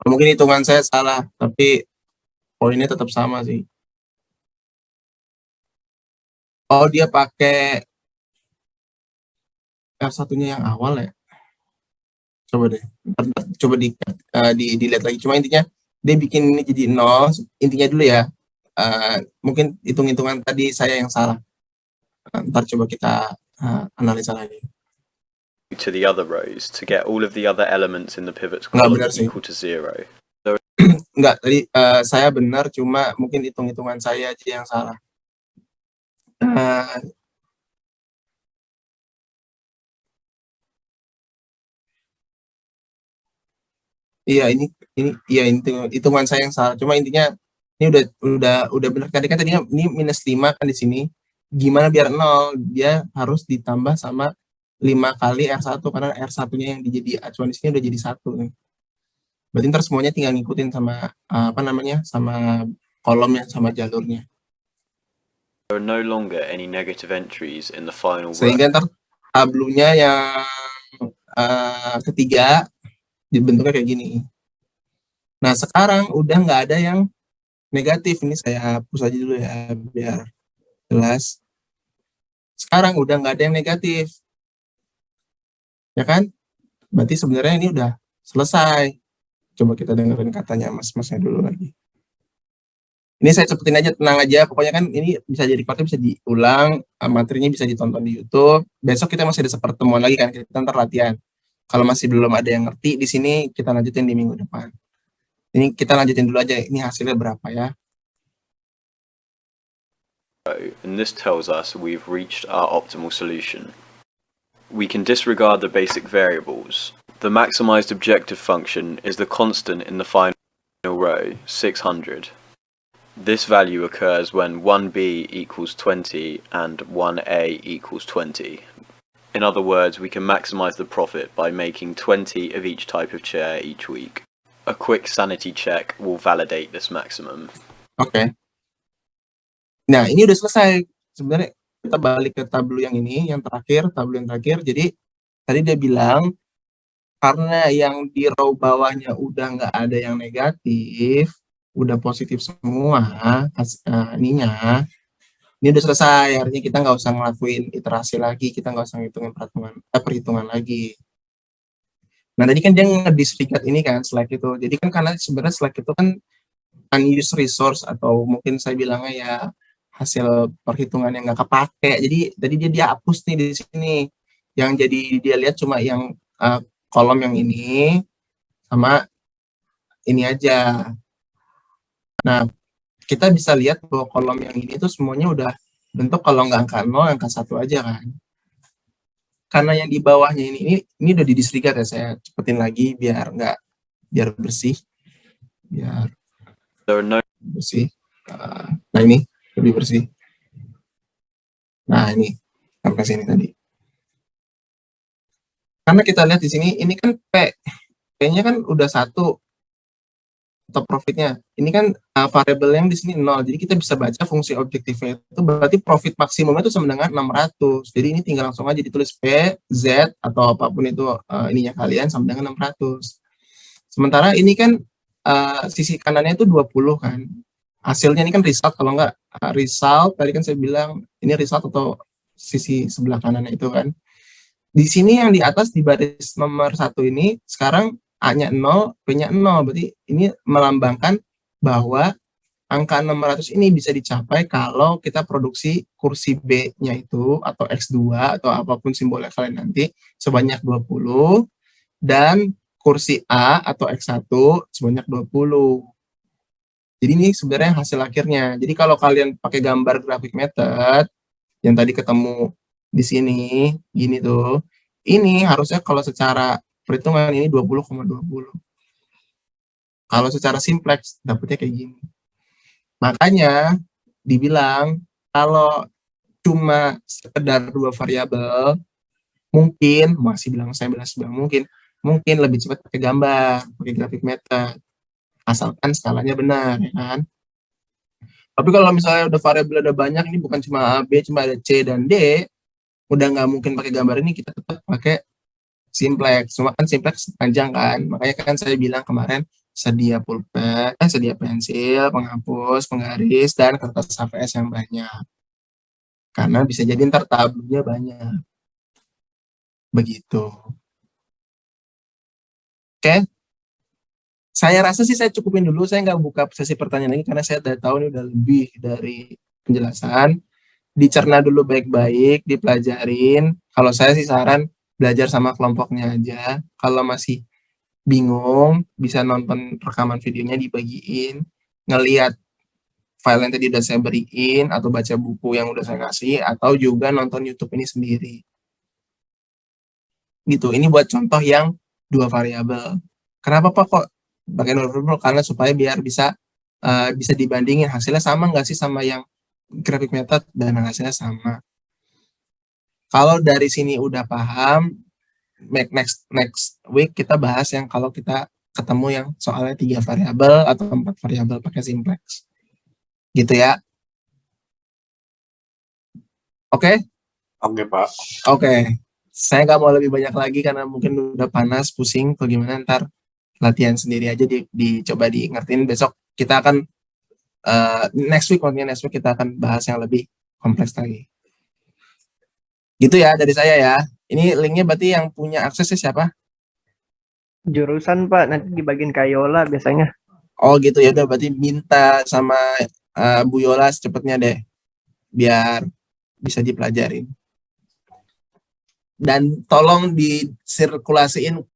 A: Mungkin hitungan saya salah, tapi poinnya tetap sama sih. Oh, dia pakai R1-nya yang awal ya. Coba deh, coba dilihat lagi. Cuma intinya dia bikin ini jadi 0. Intinya dulu ya. Mungkin hitung-hitungan tadi saya yang salah. Ntar coba kita analisa lagi.
F: To the other rows to get all of the other elements in the pivots
A: Nggak
F: column
A: benar sih.
F: equal to 0.
A: Enggak, tadi saya benar, cuma mungkin hitung-hitungan saya aja yang salah. Iya, ini iya, hitungan saya yang salah. Cuma intinya ini udah benar kan, tadinya ini minus 5 kan di sini. Gimana biar 0? Dia harus ditambah sama 5 kali R1 karena R1-nya yang jadi acuan di sini udah jadi 1 nih. Berarti ntar semuanya tinggal ngikutin sama apa namanya? Sama kolomnya, sama jalurnya.
F: There are no longer any negative entries in the final row.
A: Sehingga ntar tablunya yang ketiga dibentuknya kayak gini. Nah, sekarang udah nggak ada yang negatif. Ini saya hapus aja dulu ya biar jelas. Sekarang udah nggak ada yang negatif, ya kan? Berarti sebenarnya ini udah selesai. Coba kita dengerin katanya mas-masnya dulu lagi. Ini saya cepetin aja, tenang aja. Pokoknya kan ini bisa jadi recordnya, bisa diulang, materinya bisa ditonton di YouTube. Besok kita masih ada pertemuan lagi kan, kita ntar latihan. Kalau masih belum ada yang ngerti di sini, kita lanjutin di minggu depan. Ini kita lanjutin dulu aja, ini hasilnya berapa ya.
F: And this tells us we've reached our optimal solution. We can disregard the basic variables. The maximized objective function is the constant in the final row, 600. This value occurs when 1b equals 20 and 1a equals 20. In other words, we can maximize the profit by making 20 of each type of chair each week. A quick sanity check will validate this maximum.
A: Oke. Nah, ini udah selesai. Sebenarnya kita balik ke tablo yang ini, yang terakhir, tablo yang terakhir. Jadi, tadi dia bilang, karena yang di row bawahnya udah nggak ada yang negatif, udah positif semua, ininya, ini udah selesai. Artinya kita nggak usah ngelakuin iterasi lagi, kita nggak usah ngitungin perhitungan lagi. Nah, tadi kan dia nge-disregard ini kan, Slack itu. Jadi kan karena sebenarnya Slack itu kan unused resource, atau mungkin saya bilangnya ya hasil perhitungan yang nggak kepake. Jadi tadi dia hapus nih di sini. Yang jadi dia lihat cuma yang kolom yang ini sama ini aja. Nah, kita bisa lihat bahwa kolom yang ini tuh semuanya udah bentuk, kalau nggak angka 0, angka 1 aja kan. Karena yang di bawahnya ini udah di-disregard ya, saya cepetin lagi biar bersih. Biar bersih. Nah, ini lebih bersih. Nah, ini sampai sini tadi. Karena kita lihat di sini, ini kan P-nya kan udah 1 atau profitnya. Ini kan variabel yang di sini 0. Jadi kita bisa baca fungsi objektifnya itu berarti profit maksimumnya itu sama dengan 600. Jadi ini tinggal langsung aja ditulis P, Z, atau apapun itu ininya kalian sama dengan 600. Sementara ini kan sisi kanannya itu 20 kan. Hasilnya ini kan result, kalau nggak result, tadi kan saya bilang ini result atau sisi sebelah kanannya itu kan. Di sini yang di atas di baris nomor 1 ini, sekarang A-nya 0, P-nya 0. Berarti ini melambangkan bahwa angka 600 ini bisa dicapai kalau kita produksi kursi B-nya itu, atau X2, atau apapun simbolnya kalian nanti, sebanyak 20, dan kursi A atau X1 sebanyak 20. Jadi ini sebenarnya hasil akhirnya. Jadi kalau kalian pakai gambar graphic method yang tadi ketemu di sini, gini tuh, ini harusnya kalau secara perhitungan ini 20,20. Kalau secara simplex dapetnya kayak gini. Makanya dibilang kalau cuma sekedar 2 variabel, mungkin saya bilang mungkin lebih cepat pakai gambar, pakai graphic method, asalkan skalanya benar, ya kan. Tapi kalau misalnya udah variabel udah banyak, ini bukan cuma A, B, cuma ada C dan D, udah nggak mungkin pakai gambar ini, kita tetap pakai simplex. Cuma kan simplex panjang kan, makanya kan saya bilang kemarin sedia pulpen, sedia pensil, penghapus, penggaris, dan kertas HVS yang banyak. Karena bisa jadi ntar tablunya banyak. Begitu. Oke? Saya rasa sih saya cukupin dulu, saya nggak buka sesi pertanyaan lagi, karena saya udah tahu ini udah lebih dari penjelasan. Dicerna dulu baik-baik, dipelajarin. Kalau saya sih saran, belajar sama kelompoknya aja. Kalau masih bingung, bisa nonton rekaman videonya dibagiin, ngeliat file yang tadi udah saya beriin, atau baca buku yang udah saya kasih, atau juga nonton YouTube ini sendiri. Gitu, ini buat contoh yang 2 variabel. Kenapa Pak kok pakai 2 variabel? Karena supaya biar bisa dibandingin hasilnya sama nggak sih sama yang graphic method, dan hasilnya sama. Kalau dari sini udah paham, next week kita bahas yang kalau kita ketemu yang soalnya 3 variabel atau 4 variabel pakai simplex. Gitu ya. Oke?
G: Oke, Pak.
A: Oke. Saya nggak mau lebih banyak lagi karena mungkin udah panas, pusing, atau gimana, ntar latihan sendiri aja, dicoba ngertiin. Besok kita akan next week kita akan bahas yang lebih kompleks lagi. Gitu ya dari saya ya. Ini linknya berarti yang punya aksesnya siapa?
B: Jurusan Pak, nanti dibagiin ke Yola biasanya.
A: Oh gitu ya, udah berarti minta sama Bu Yola secepatnya deh, biar bisa dipelajarin. Dan tolong disirkulasiin